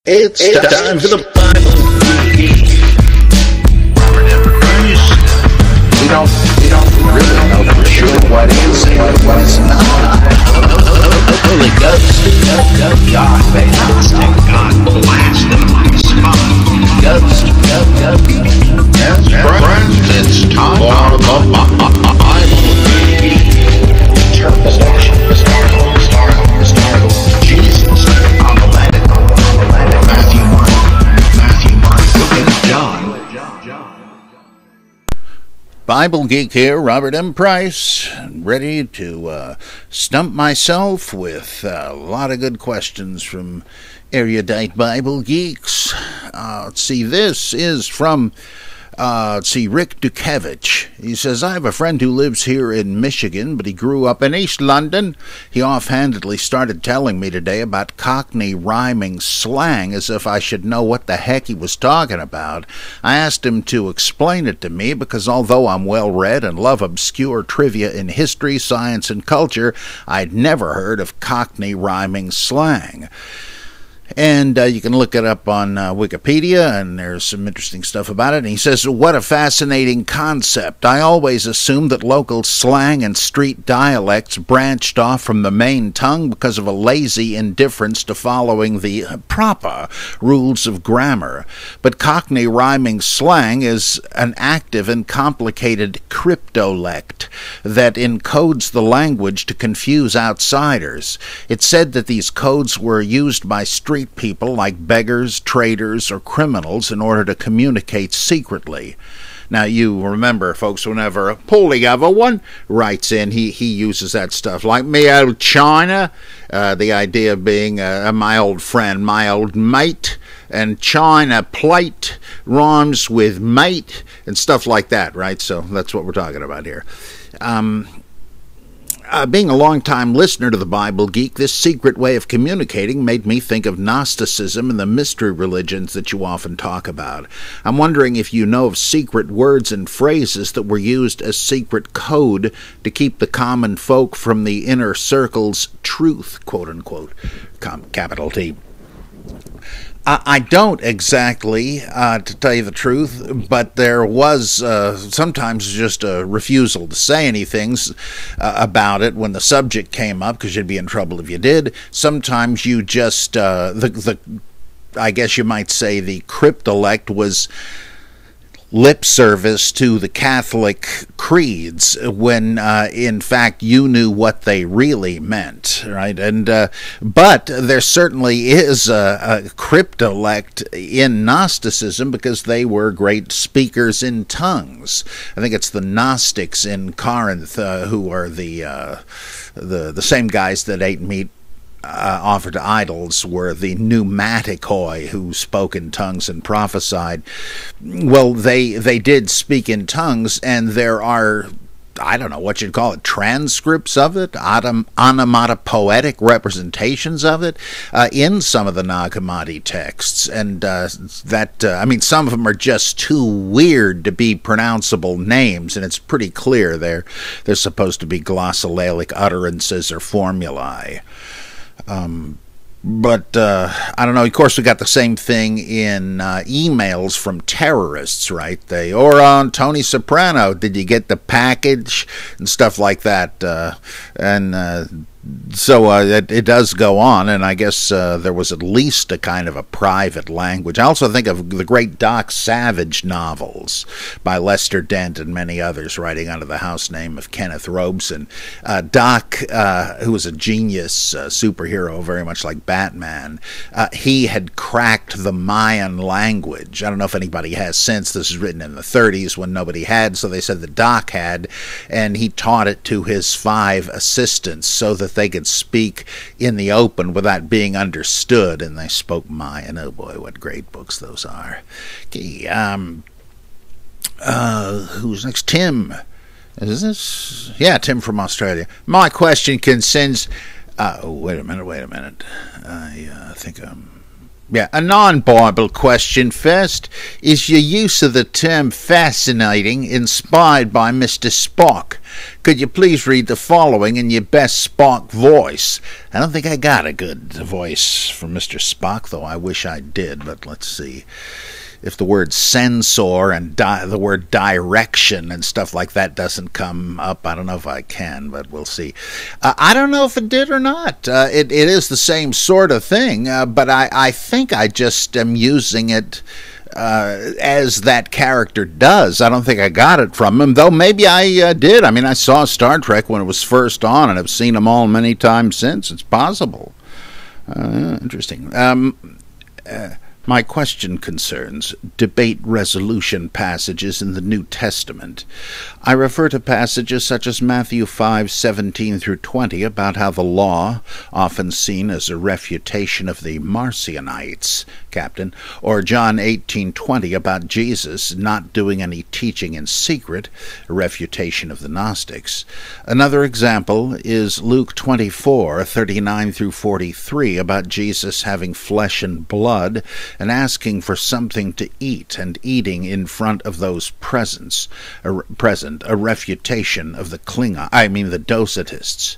It's time for the Bible Geek. We don't really know for sure what is and what is not. Holy Ghost, God, baby, God blast them like a spot. Ghost, yes, friends, it's time for the Bible Geek. Interpretation, startle, Jesus, on the land. Matthew, Mark, Luke, and John. Bible Geek here, Robert M. Price, ready to stump myself with a lot of good questions from erudite Bible geeks. Let's see, this is from Rick Dukevich. He says, I have a friend who lives here in Michigan, but he grew up in East London. He offhandedly started telling me today about Cockney rhyming slang as if I should know what the heck he was talking about. I asked him to explain it to me because although I'm well-read and love obscure trivia in history, science, and culture, I'd never heard of Cockney rhyming slang. And you can look it up on Wikipedia, and there's some interesting stuff about it. And he says, what a fascinating concept. I always assumed that local slang and street dialects branched off from the main tongue because of a lazy indifference to following the proper rules of grammar. But Cockney rhyming slang is an active and complicated cryptolect that encodes the language to confuse outsiders. It's said that these codes were used by street people like beggars, traders, or criminals in order to communicate secretly. Now, you remember, folks, whenever a Paulie other one writes in, he uses that stuff, like me old China, the idea being my old friend, my old mate, and China plate rhymes with mate, and stuff like that, right? So that's what we're talking about here. Being a long-time listener to the Bible Geek, this secret way of communicating made me think of Gnosticism and the mystery religions that you often talk about. I'm wondering if you know of secret words and phrases that were used as secret code to keep the common folk from the inner circle's truth, quote-unquote, capital T. I don't exactly, to tell you the truth, but there was sometimes just a refusal to say anything about it when the subject came up, because you'd be in trouble if you did. Sometimes you just, I guess you might say the cryptolect was lip service to the Catholic creeds when in fact you knew what they really meant, right? And but there certainly is a cryptolect in Gnosticism because they were great speakers in tongues. I think it's the Gnostics in Corinth who are the same guys that ate meat offered to idols, were the pneumaticoi who spoke in tongues and prophesied. Well, they did speak in tongues, and there are, I don't know what you'd call it, transcripts of it, onomatopoetic representations of it in some of the Nag Hammadi texts. And I mean, some of them are just too weird to be pronounceable names, and it's pretty clear they're supposed to be glossolalia utterances or formulae. But I don't know, of course we got the same thing in emails from terrorists, right? Or on Tony Soprano, did you get the package? And stuff like that. So it does go on, and I guess there was at least a kind of a private language. I also think of the great Doc Savage novels by Lester Dent and many others, writing under the house name of Kenneth Robeson. Doc, who was a genius superhero, very much like Batman, he had cracked the Mayan language. I don't know if anybody has since. This is written in the 30s when nobody had, so they said the Doc had, and he taught it to his 5 assistants so that they could speak in the open without being understood, and they spoke Mayan. Oh boy, what great books those are. Okay, who's next? Tim. Is this? Yeah, Tim from Australia. My question concerns... wait a minute. I think I'm Yeah, a non-Bible question first. Is your use of the term fascinating inspired by Mr. Spock? Could you please read the following in your best Spock voice? I don't think I got a good voice for Mr. Spock, though I wish I did, but let's see. If the word censor and the word direction and stuff like that doesn't come up, I don't know if I can, but we'll see. I don't know if it did or not. It is the same sort of thing, but I think I just am using it as that character does. I don't think I got it from him, though maybe I did. I mean, I saw Star Trek when it was first on, and I've seen them all many times since. It's possible. Interesting. My question concerns debate resolution passages in the New Testament. I refer to passages such as Matthew 5:17 through 20 about how the law, often seen as a refutation of the Marcionites, Captain, or John 18:20 about Jesus not doing any teaching in secret, a refutation of the Gnostics. Another example is Luke 24:39 through 43 about Jesus having flesh and blood and asking for something to eat and eating in front of those present, a refutation of the the Docetists.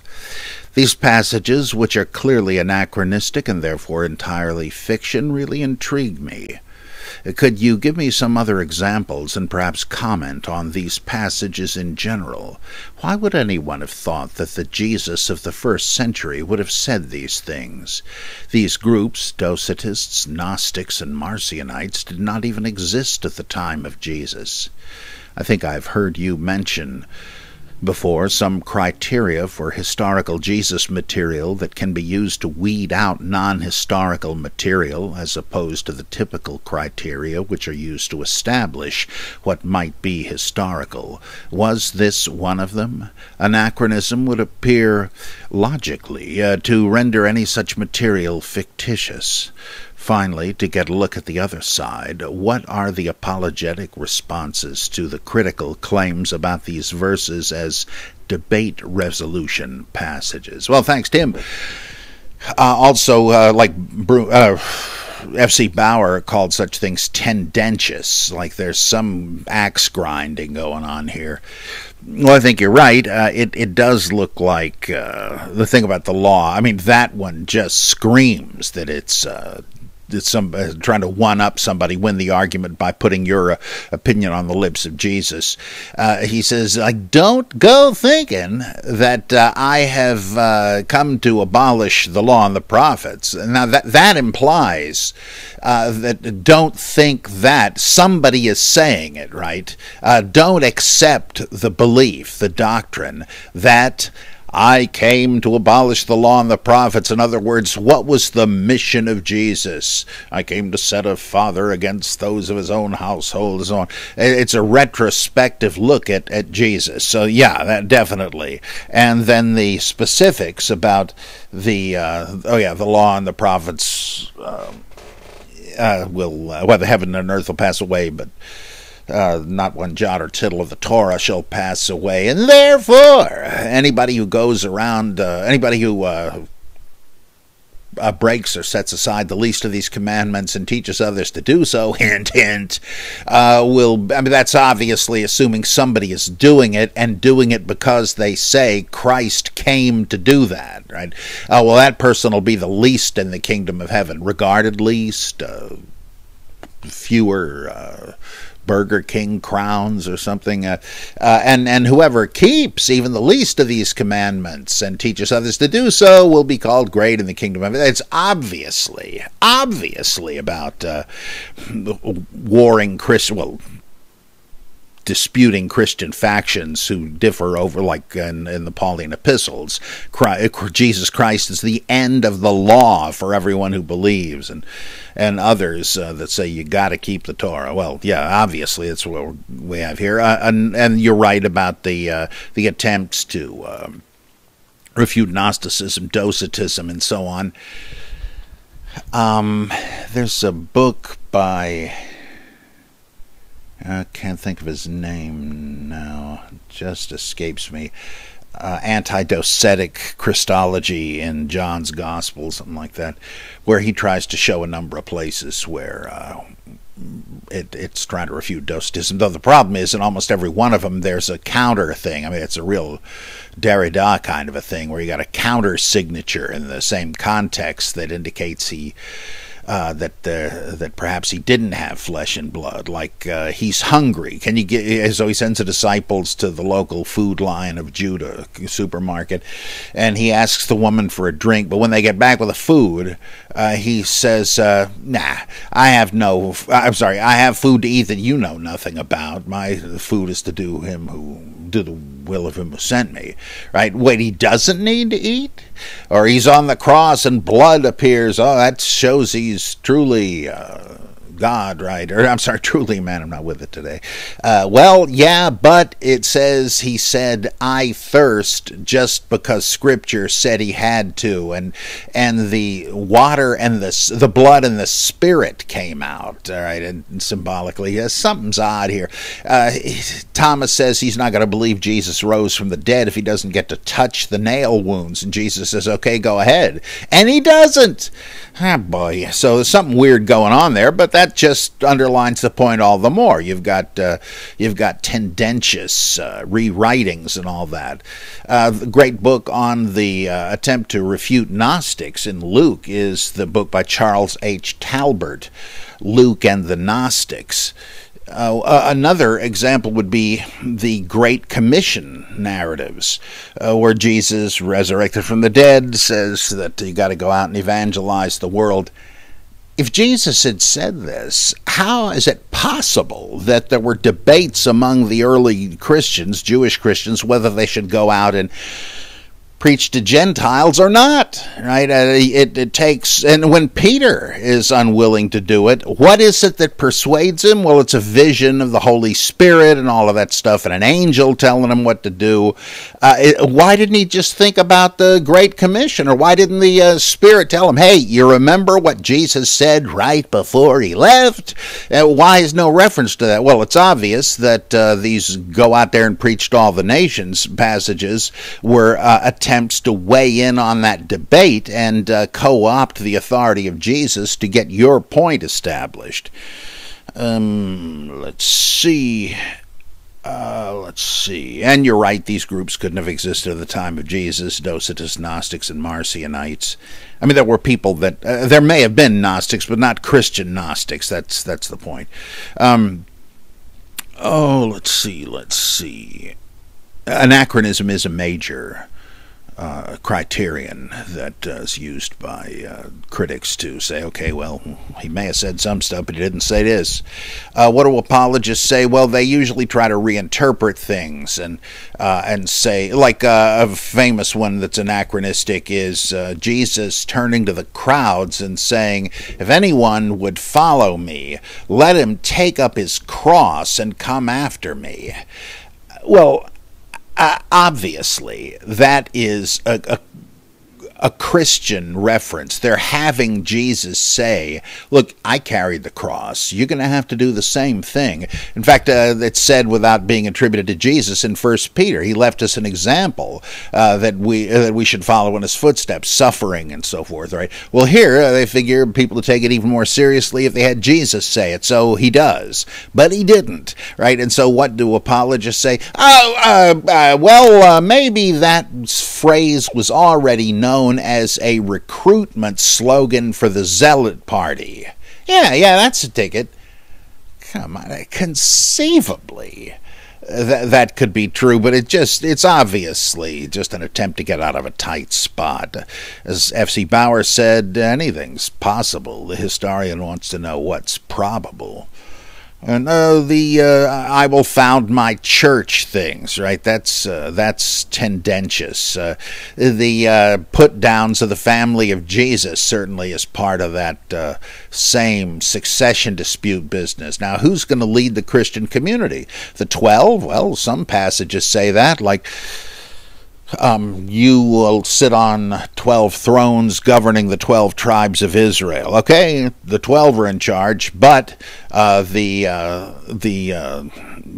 These passages, which are clearly anachronistic and therefore entirely fiction, really intrigue me. Could you give me some other examples and perhaps comment on these passages in general? Why would anyone have thought that the Jesus of the first century would have said these things? These groups, Docetists, Gnostics, and Marcionites, did not even exist at the time of Jesus. I think I've heard you mention before some criteria for historical Jesus material that can be used to weed out non-historical material as opposed to the typical criteria which are used to establish what might be historical. Was this one of them? Anachronism would appear logically to render any such material fictitious. Finally, to get a look at the other side, what are the apologetic responses to the critical claims about these verses as debate resolution passages? Well, thanks, Tim. Like F.C. Bauer called such things tendentious, like there's some axe grinding going on here. Well, I think you're right. It does look like the thing about the law. I mean, that one just screams that it's trying to one-up somebody, win the argument by putting your opinion on the lips of Jesus. He says, don't go thinking that I have come to abolish the law and the prophets. Now, that implies that don't think that. Somebody is saying it, right? Don't accept the belief, the doctrine, that I came to abolish the law and the prophets. In other words, what was the mission of Jesus? I came to set a father against those of his own household and so on. It's a retrospective look at Jesus. So yeah, that definitely. And then the specifics about the law and the prophets the heaven and earth will pass away, but not one jot or tittle of the Torah shall pass away. And therefore, anybody who goes around, anybody who breaks or sets aside the least of these commandments and teaches others to do so, hint, hint, that's obviously assuming somebody is doing it, and doing it because they say Christ came to do that, right? Well, that person will be the least in the kingdom of heaven, regarded least, fewer Burger King crowns or something, and whoever keeps even the least of these commandments and teaches others to do so will be called great in the kingdom of heaven. It's obviously about warring disputing Christian factions who differ over, like in the Pauline epistles. Jesus Christ is the end of the law for everyone who believes, and others that say you got to keep the Torah. Well, yeah, obviously that's what we have here, and you're right about the attempts to refute Gnosticism, Docetism, and so on. There's a book by, I can't think of his name now, it just escapes me. anti-docetic Christology in John's Gospel, something like that, where he tries to show a number of places where it's trying to refute Docetism. Though the problem is, in almost every one of them, there's a counter thing. I mean, it's a real Derrida kind of a thing, where you got a counter signature in the same context that indicates that perhaps he didn't have flesh and blood, like he's hungry. Can you get? So he sends the disciples to the local Food Lion of Judah supermarket, and he asks the woman for a drink. But when they get back with the food, he says, "Nah, I have no. I'm sorry, I have food to eat that you know nothing about. My food is to do the will of him who sent me." Right? Wait, he doesn't need to eat, or he's on the cross and blood appears. Oh, that shows he's truly God, right? Or I'm sorry, truly man. I'm not with it today. Well, yeah, but it says he said, "I thirst," just because Scripture said he had to, and the water and the blood and the Spirit came out, all right, and symbolically, something's odd here. Thomas says he's not going to believe Jesus rose from the dead if he doesn't get to touch the nail wounds, and Jesus says, "Okay, go ahead," and he doesn't. Ah, boy. So there's something weird going on there, but that just underlines the point all the more. You've got tendentious rewritings and all that. The great book on the attempt to refute Gnostics in Luke is the book by Charles H. Talbert, Luke and the Gnostics. Another example would be the Great Commission narratives, where Jesus, resurrected from the dead, says that you got to go out and evangelize the world. If Jesus had said this, how is it possible that there were debates among the early Christians, Jewish Christians, whether they should go out and preach to Gentiles or not, right? It takes, and when Peter is unwilling to do it, what is it that persuades him? Well, it's a vision of the Holy Spirit and all of that stuff, and an angel telling him what to do. Why didn't he just think about the Great Commission, or why didn't the Spirit tell him, hey, you remember what Jesus said right before he left? Why is no reference to that? Well, it's obvious that these go out there and preach to all the nations passages were attempts to weigh in on that debate and co-opt the authority of Jesus to get your point established. Let's see. And you're right, these groups couldn't have existed at the time of Jesus, Docetists, Gnostics, and Marcionites. I mean, there were people that, there may have been Gnostics, but not Christian Gnostics. That's the point. Let's see. Anachronism is a major criterion that is used by critics to say, okay, well, he may have said some stuff, but he didn't say this. What do apologists say? Well, they usually try to reinterpret things and say, like a famous one that's anachronistic is Jesus turning to the crowds and saying, if anyone would follow me, let him take up his cross and come after me. Well, obviously, that is a Christian reference. They're having Jesus say, look, I carried the cross. You're going to have to do the same thing. In fact, it's said without being attributed to Jesus in 1 Peter. He left us an example that we should follow in his footsteps, suffering and so forth, right? Well, here, they figure people to take it even more seriously if they had Jesus say it, so he does. But he didn't, right? And so what do apologists say? Maybe that phrase was already known as a recruitment slogan for the Zealot Party. Yeah, that's a ticket. Come on, conceivably that could be true, but it's obviously just an attempt to get out of a tight spot. As F.C. Bauer said, anything's possible. The historian wants to know what's probable. And I will found my church things, right? That's tendentious. The put downs of the family of Jesus certainly is part of that same succession dispute business. Now, who's going to lead the Christian community? The 12? Well, some passages say that, like You will sit on 12 thrones governing the 12 tribes of Israel. Okay, the 12 are in charge, but the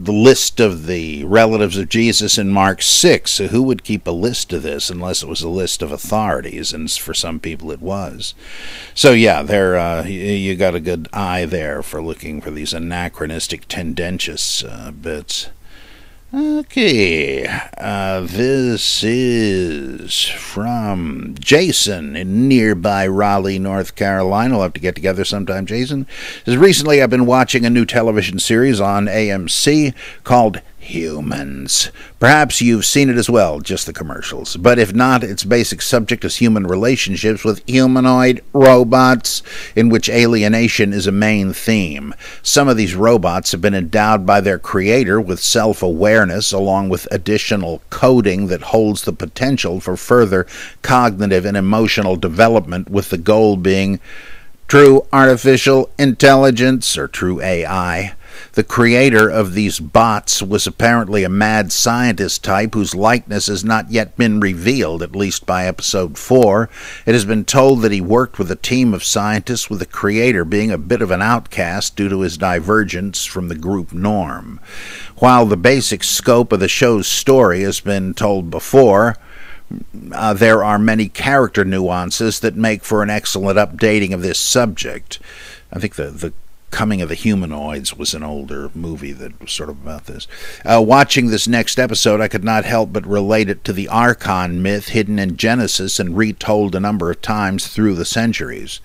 list of the relatives of Jesus in Mark 6, who would keep a list of this unless it was a list of authorities, and for some people it was. So yeah, you got a good eye there for looking for these anachronistic, tendentious bits. Okay, this is from Jason in nearby Raleigh, North Carolina. We'll have to get together sometime, Jason. Recently I've been watching a new television series on AMC called Humans. Perhaps you've seen it as well, just the commercials. But if not, its basic subject is human relationships with humanoid robots, in which alienation is a main theme. Some of these robots have been endowed by their creator with self-awareness, along with additional coding that holds the potential for further cognitive and emotional development, with the goal being true artificial intelligence, or true AI. The creator of these bots was apparently a mad scientist type whose likeness has not yet been revealed, at least by episode 4. It has been told that he worked with a team of scientists, with the creator being a bit of an outcast due to his divergence from the group norm. While the basic scope of the show's story has been told before, there are many character nuances that make for an excellent updating of this subject. I think the Coming of the Humanoids was an older movie that was sort of about this. Watching this next episode, I could not help but relate it to the Archon myth hidden in Genesis and retold a number of times through the centuries.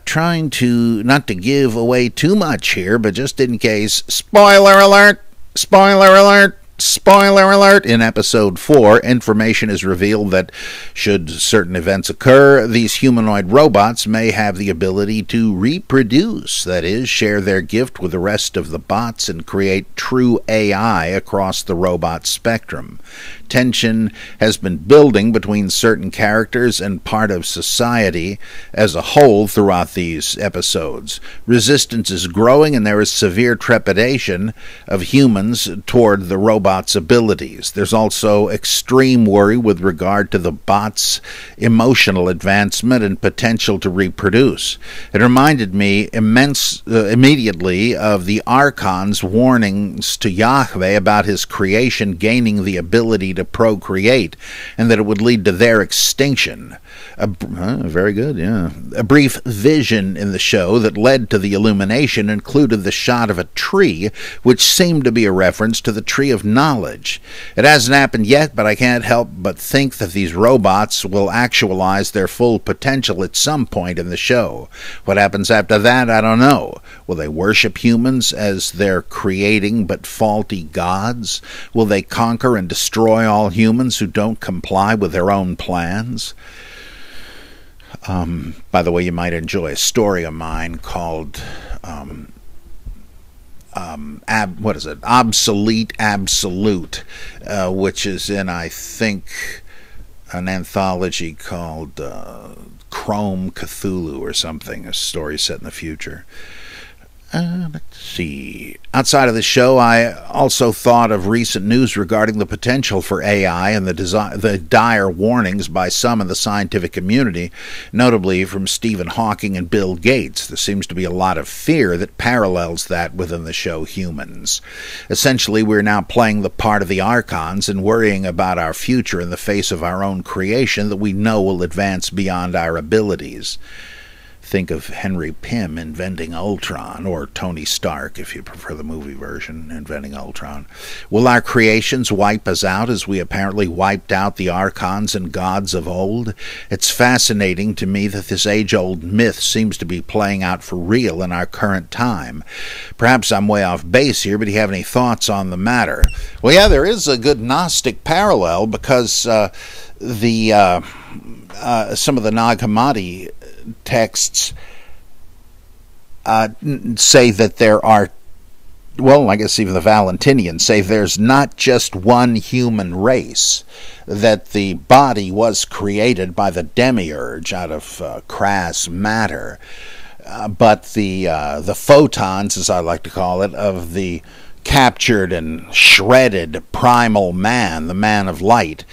Trying to not to give away too much here, but just in case, spoiler alert! Spoiler alert! Spoiler alert! In episode 4, information is revealed that, should certain events occur, these humanoid robots may have the ability to reproduce, that is, share their gift with the rest of the bots and create true AI across the robot spectrum. Tension has been building between certain characters and part of society as a whole throughout these episodes. Resistance is growing, and there is severe trepidation of humans toward the robot's abilities. There's also extreme worry with regard to the bot's emotional advancement and potential to reproduce. It reminded me immediately of the Archon's warnings to Yahweh about his creation gaining the ability to procreate, and that it would lead to their extinction. Very good, yeah. A brief vision in the show that led to the illumination included the shot of a tree, which seemed to be a reference to the tree of knowledge. It hasn't happened yet, but I can't help but think that these robots will actualize their full potential at some point in the show. What happens after that, I don't know. Will they worship humans as their creating but faulty gods? Will they conquer and destroy all humans who don't comply with their own plans? By the way, you might enjoy a story of mine called Obsolete Absolute, which is in, I think, an anthology called Chrome Cthulhu or something, a story set in the future. Let's see. Outside of the show, I also thought of recent news regarding the potential for AI and the dire warnings by some in the scientific community, notably from Stephen Hawking and Bill Gates. There seems to be a lot of fear that parallels that within the show Humans. Essentially, we're now playing the part of the Archons and worrying about our future in the face of our own creation that we know will advance beyond our abilities. Think of Henry Pym inventing Ultron, or Tony Stark, if you prefer the movie version, inventing Ultron. Will our creations wipe us out as we apparently wiped out the Archons and gods of old? It's fascinating to me that this age-old myth seems to be playing out for real in our current time. Perhaps I'm way off base here, but do you have any thoughts on the matter? Well, yeah, there is a good Gnostic parallel, because some of the Nag Hammadi texts say that there are, well, I guess even the Valentinians say there's not just one human race, that the body was created by the demiurge out of crass matter, but the photons, as I like to call it, of the captured and shredded primal man, the man of light.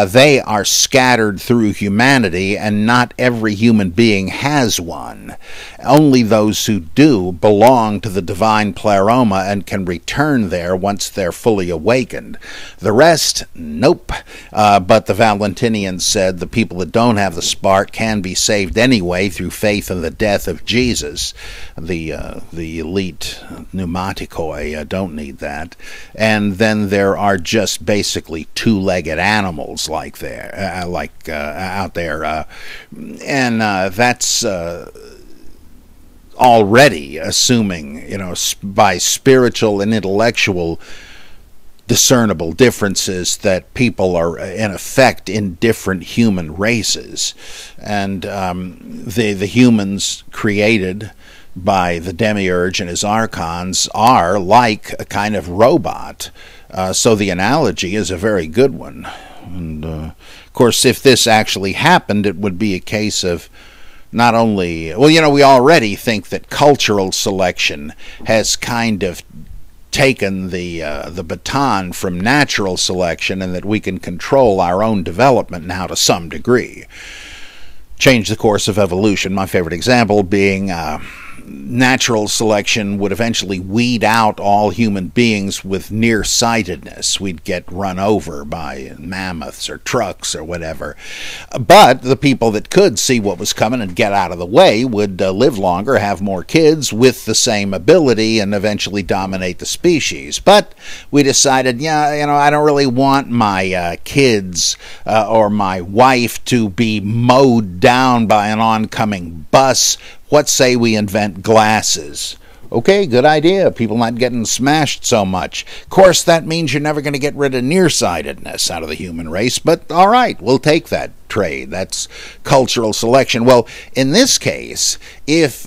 They are scattered through humanity, and not every human being has one. Only those who do belong to the divine pleroma and can return there once they're fully awakened. The rest, nope. But the Valentinians said the people that don't have the spark can be saved anyway through faith in the death of Jesus. The elite pneumaticoi don't need that. And then there are just basically two-legged animals like out there, and that's already assuming, by spiritual and intellectual discernible differences, that people are in effect in different human races, and the humans created by the demiurge and his archons are like a kind of robot. So the analogy is a very good one. And of course, if this actually happened, it would be a case of not only, we already think that cultural selection has kind of taken the baton from natural selection, and that we can control our own development now to some degree. Change the course of evolution, my favorite example being natural selection would eventually weed out all human beings with nearsightedness. We'd get run over by mammoths or trucks or whatever. But the people that could see what was coming and get out of the way would live longer, have more kids with the same ability, and eventually dominate the species. But we decided, I don't really want my kids or my wife to be mowed down by an oncoming bus. What say we invent glasses? Okay, good idea. People not getting smashed so much. Of course, that means you're never going to get rid of nearsightedness out of the human race, but all right, we'll take that trade. That's cultural selection. Well, in this case, if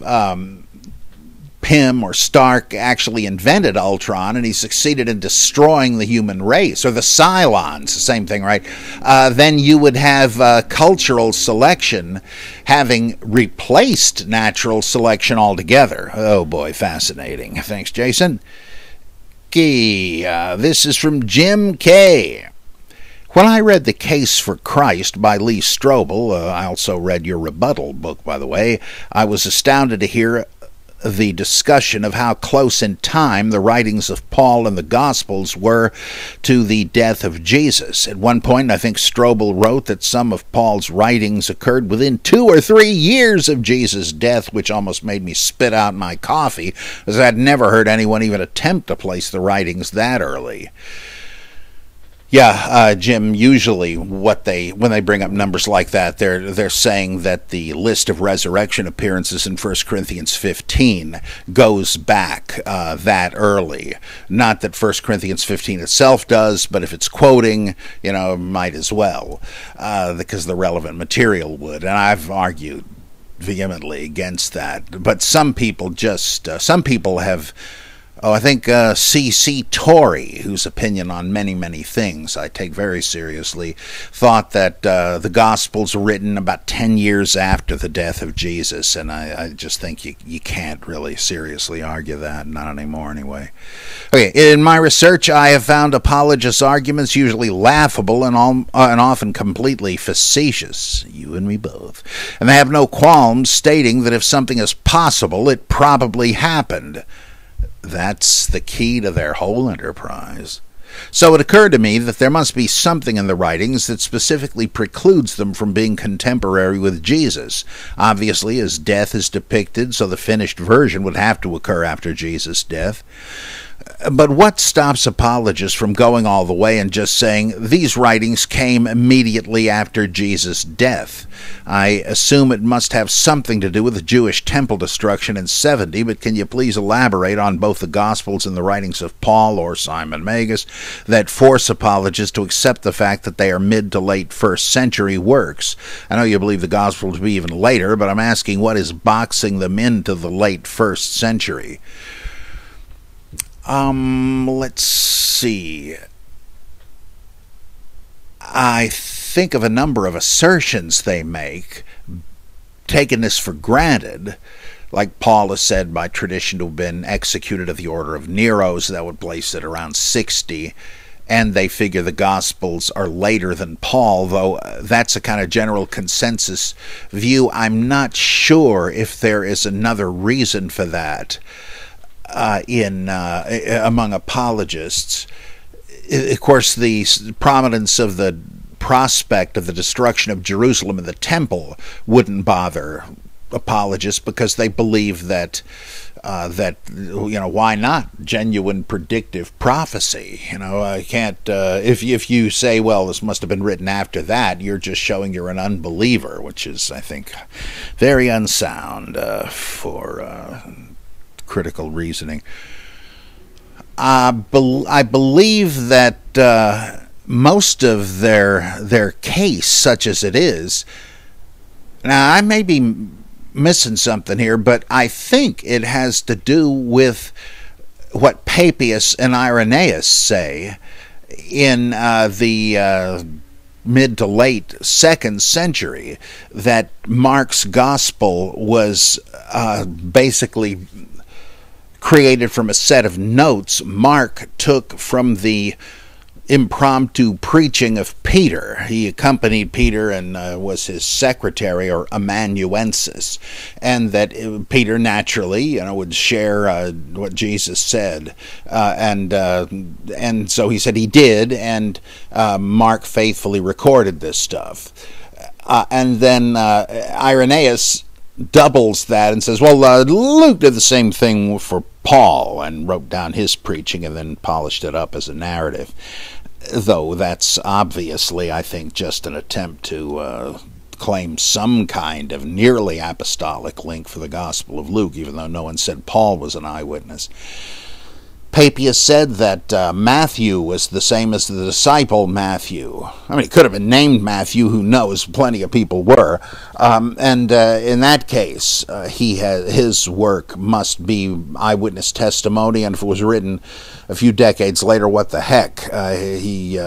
Pym or Stark actually invented Ultron and he succeeded in destroying the human race, or the Cylons, the same thing, right? Then you would have cultural selection having replaced natural selection altogether. Oh boy, fascinating. Thanks, Jason. This is from Jim K. When I read The Case for Christ by Lee Strobel, I also read your rebuttal book, by the way, I was astounded to hear the discussion of how close in time the writings of Paul and the Gospels were to the death of Jesus. At one point, I think Strobel wrote that some of Paul's writings occurred within 2 or 3 years of Jesus' death, which almost made me spit out my coffee, as I'd never heard anyone even attempt to place the writings that early. Yeah, Jim, usually when they bring up numbers like that, they're saying that the list of resurrection appearances in 1 Corinthians 15 goes back that early. Not that 1 Corinthians 15 itself does, but if it's quoting, might as well, because the relevant material would. And I've argued vehemently against that. But some people have... I think C.C. Torrey, whose opinion on many, many things I take very seriously, thought that the Gospels were written about 10 years after the death of Jesus, and I just think you can't really seriously argue that, not anymore anyway. Okay, in my research, I have found apologist arguments usually laughable and often completely facetious. You and me both. And they have no qualms stating that if something is possible, it probably happened. That's the key to their whole enterprise. So it occurred to me that there must be something in the writings that specifically precludes them from being contemporary with Jesus. Obviously, his death is depicted, so the finished version would have to occur after Jesus' death. But what stops apologists from going all the way and just saying, these writings came immediately after Jesus' death? I assume it must have something to do with the Jewish temple destruction in 70, but can you please elaborate on both the Gospels and the writings of Paul or Simon Magus that force apologists to accept the fact that they are mid to late 1st century works? I know you believe the Gospel to be even later, but I'm asking what is boxing them into the late 1st century? Let's see. I think of a number of assertions they make, taking this for granted, like Paul has said, by tradition to have been executed at the order of Nero, so that would place it around 60. And they figure the Gospels are later than Paul, though that's a kind of general consensus view. I'm not sure if there is another reason for that among apologists. Of course, the prominence of the prospect of the destruction of Jerusalem and the temple wouldn't bother apologists, because they believe that why not genuine predictive prophecy? I can't. If you say, well, this must have been written after that, you're just showing you're an unbeliever, which is, I think, very unsound for critical reasoning. I believe that most of their case, such as it is, now I may be missing something here, but I think it has to do with what Papias and Irenaeus say in the mid to late 2nd century, that Mark's gospel was basically created from a set of notes Mark took from the impromptu preaching of Peter. He accompanied Peter and was his secretary, or amanuensis, and that Peter naturally, would share what Jesus said, and so he said he did, and Mark faithfully recorded this stuff, and then Irenaeus doubles that and says, well, Luke did the same thing for Paul and wrote down his preaching and then polished it up as a narrative. Though that's obviously, I think, just an attempt to claim some kind of nearly apostolic link for the Gospel of Luke, even though no one said Paul was an eyewitness. Papias said that Matthew was the same as the disciple Matthew. I mean, it could have been named Matthew, who knows, plenty of people were. And in that case, his work must be eyewitness testimony, and if it was written a few decades later, what the heck? He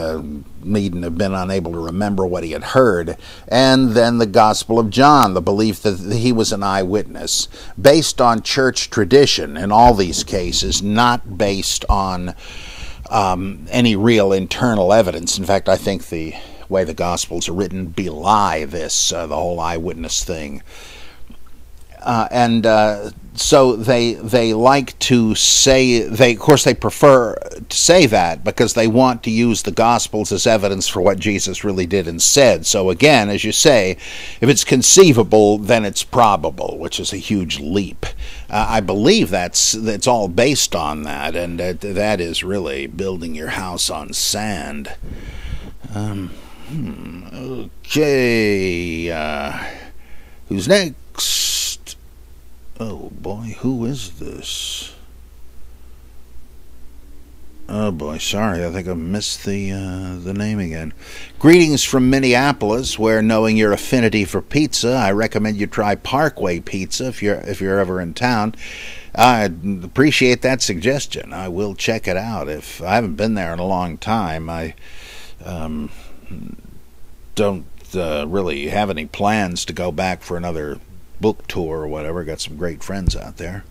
needn't have been unable to remember what he had heard. And then the Gospel of John, the belief that he was an eyewitness, based on church tradition in all these cases, not based on any real internal evidence. In fact, I think the way the Gospels are written belie this, the whole eyewitness thing. So they like to say, of course they prefer to say that because they want to use the Gospels as evidence for what Jesus really did and said. So again, as you say, if it's conceivable, then it's probable, which is a huge leap. I believe that's all based on that, and that is really building your house on sand. Okay, who's next? Oh boy, who is this? Oh boy, sorry, I think I missed the name again. Greetings from Minneapolis, where, knowing your affinity for pizza, I recommend you try Parkway Pizza if you're ever in town. I appreciate that suggestion. I will check it out. If I haven't been there in a long time, I don't really have any plans to go back for another book tour or whatever. Got some great friends out there.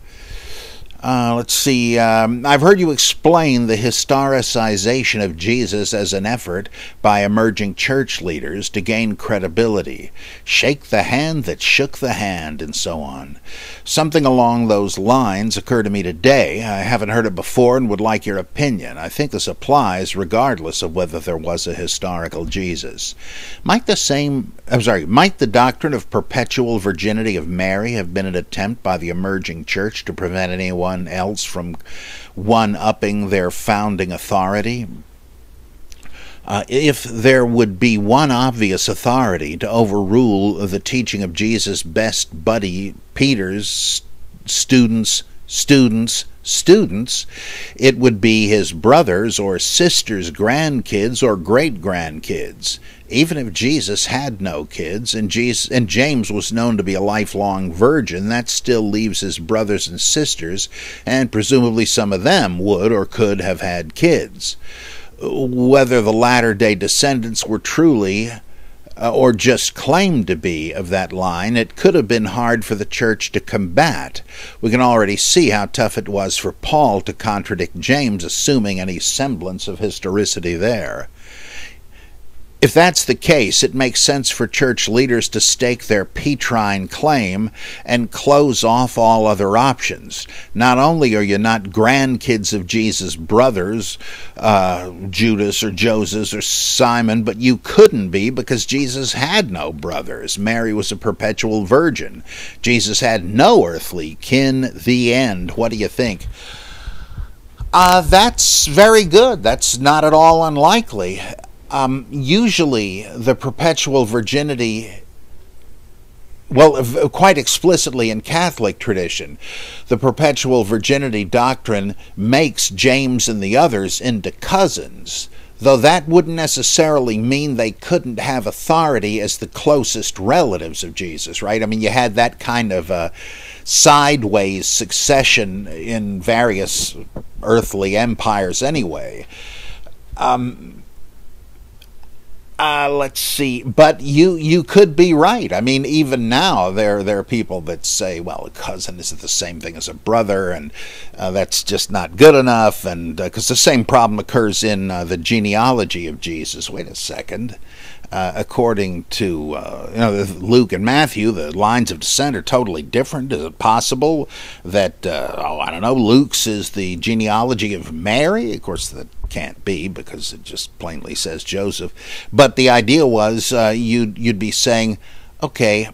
Let's see. I've heard you explain the historicization of Jesus as an effort by emerging church leaders to gain credibility. Shake the hand that shook the hand, and so on. Something along those lines occurred to me today. I haven't heard it before and would like your opinion. I think this applies regardless of whether there was a historical Jesus. Might the doctrine of perpetual virginity of Mary have been an attempt by the emerging church to prevent anyone else from one-upping their founding authority? If there would be one obvious authority to overrule the teaching of Jesus' best buddy Peter's students, it would be his brothers or sisters' grandkids or great-grandkids. Even if Jesus had no kids, and James was known to be a lifelong virgin, that still leaves his brothers and sisters, and presumably some of them would or could have had kids. Whether the latter-day descendants were truly or just claimed to be of that line, it could have been hard for the church to combat. We can already see how tough it was for Paul to contradict James, assuming any semblance of historicity there. If that's the case, it makes sense for church leaders to stake their Petrine claim and close off all other options. Not only are you not grandkids of Jesus' brothers, Judas or Joseph or Simon, but you couldn't be because Jesus had no brothers. Mary was a perpetual virgin. Jesus had no earthly kin. The end. What do you think? That's very good. That's not at all unlikely. Usually the perpetual virginity, well, quite explicitly in Catholic tradition, the perpetual virginity doctrine makes James and the others into cousins, though that wouldn't necessarily mean they couldn't have authority as the closest relatives of Jesus, right? I mean, you had that kind of sideways succession in various earthly empires anyway. Let's see, but you could be right. I mean, even now there are people that say, well, a cousin isn't the same thing as a brother, and that's just not good enough, and because the same problem occurs in the genealogy of Jesus. Wait a second. According to Luke and Matthew, the lines of descent are totally different. Is it possible that, I don't know, Luke's is the genealogy of Mary? Of course, that can't be because it just plainly says Joseph. But the idea was you'd be saying, okay,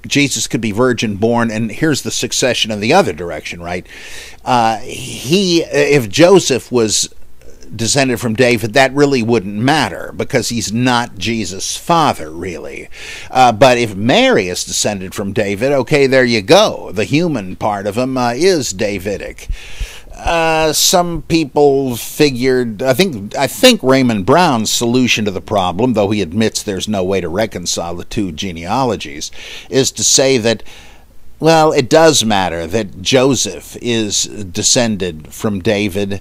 Jesus could be virgin born, and here's the succession in the other direction, right? If Joseph was descended from David, that really wouldn't matter because he's not Jesus' father, really. But if Mary is descended from David, okay, there you go. The human part of him is Davidic. Some people figured, I think Raymond Brown's solution to the problem, though he admits there's no way to reconcile the two genealogies, is to say that, well, it does matter that Joseph is descended from David,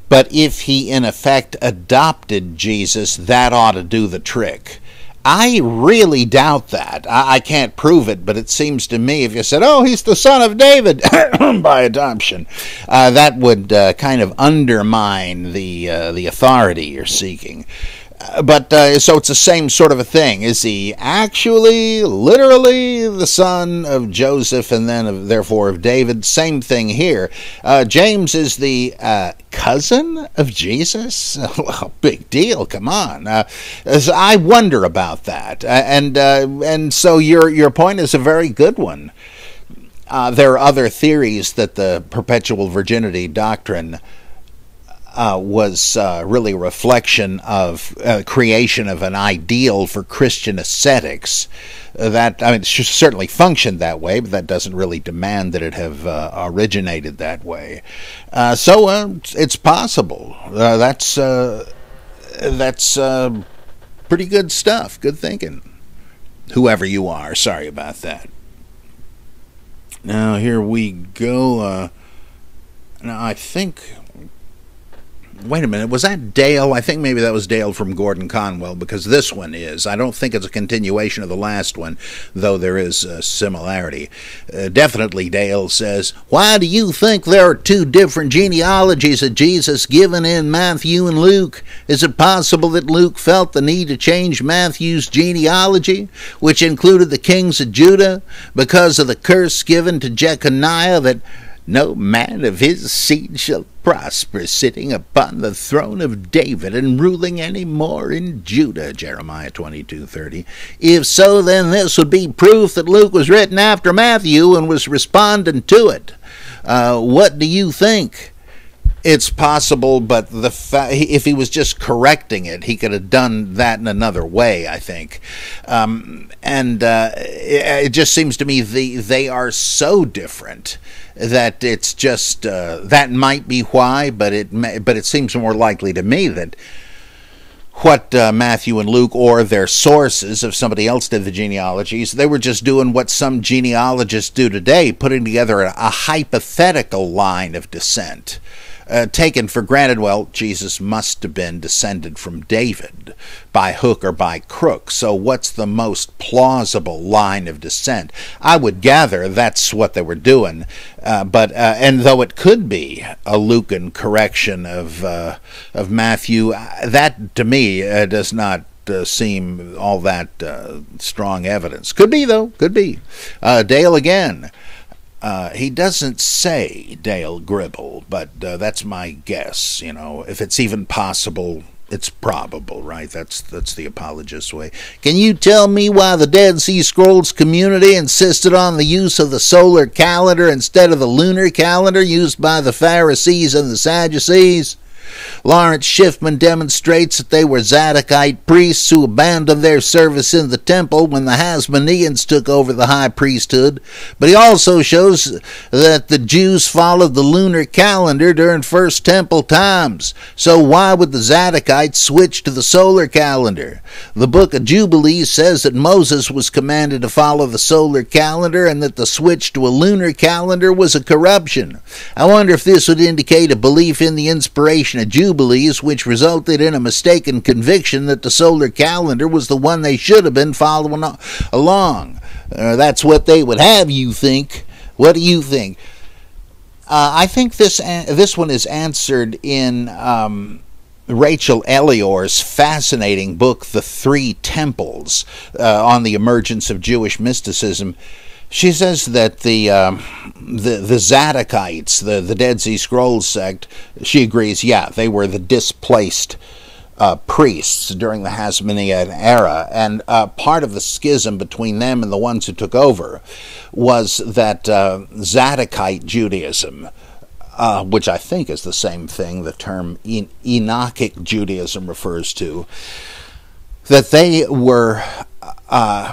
but if he in effect adopted Jesus, that ought to do the trick. I really doubt that. I can't prove it, but it seems to me if you said, oh, he's the son of David by adoption, that would kind of undermine the authority you're seeking. But so it's the same sort of a thing. Is he actually, literally, the son of Joseph and then, therefore, of David? Same thing here. James is the cousin of Jesus? Well, big deal, come on. I wonder about that. And so your point is a very good one. There are other theories that the perpetual virginity doctrine was really a reflection of creation of an ideal for Christian ascetics. It certainly functioned that way, but that doesn't really demand that it have originated that way. So it's possible. That's pretty good stuff. Good thinking. Whoever you are, sorry about that. Now here we go. Now I think. Wait a minute, was that Dale? I think maybe that was Dale from Gordon Conwell, because this one is. I don't think it's a continuation of the last one, though there is a similarity. Definitely, Dale says, why do you think there are two different genealogies of Jesus given in Matthew and Luke? Is it possible that Luke felt the need to change Matthew's genealogy, which included the kings of Judah, because of the curse given to Jeconiah that no man of his seed shall prosper, sitting upon the throne of David and ruling any more in Judah, Jeremiah 22:30. If so, then this would be proof that Luke was written after Matthew and was responding to it. What do you think? It's possible, but if he was just correcting it, he could have done that in another way, I think. It just seems to me they are so different that it's just that might be why, but it seems more likely to me that what Matthew and Luke, or their sources, if somebody else did the genealogies, they were just doing what some genealogists do today, putting together a hypothetical line of descent. taken for granted, well, Jesus must have been descended from David by hook or by crook. So what's the most plausible line of descent? I would gather that's what they were doing. And though it could be a Lucan correction of Matthew, that to me does not seem all that strong evidence. Could be, though. Could be. Dale again. He doesn't say Dale Gribble, but that's my guess. You know, if it's even possible, it's probable, right? That's the apologist's way. Can you tell me why the Dead Sea Scrolls community insisted on the use of the solar calendar instead of the lunar calendar used by the Pharisees and the Sadducees? Lawrence Schiffman demonstrates that they were Zadokite priests who abandoned their service in the temple when the Hasmoneans took over the high priesthood, but he also shows that the Jews followed the lunar calendar during First Temple times. So why would the Zadokites switch to the solar calendar? The Book of Jubilees says that Moses was commanded to follow the solar calendar and that the switch to a lunar calendar was a corruption. I wonder if this would indicate a belief in the inspiration of Jubilees, which resulted in a mistaken conviction that the solar calendar was the one they should have been following along. That's what they would have you think. What do you think? I think this one is answered in Rachel Elior's fascinating book, The Three Temples, on the emergence of Jewish mysticism. She says that the Zadokites, the Dead Sea Scrolls sect, she agrees, yeah, they were the displaced priests during the Hasmonean era, and part of the schism between them and the ones who took over was that Zadokite Judaism, which I think is the same thing the term Enochic Judaism refers to, that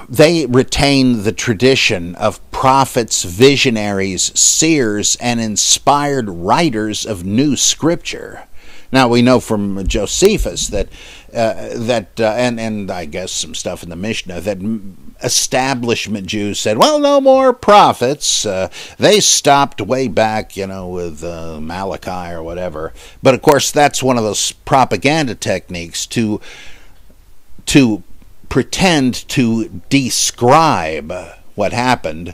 they retained the tradition of prophets, visionaries, seers, and inspired writers of new scripture. Now we know from Josephus that and I guess some stuff in the Mishnah that establishment Jews said, well, no more prophets. They stopped way back, with Malachi or whatever. But of course, that's one of those propaganda techniques to pretend to describe what happened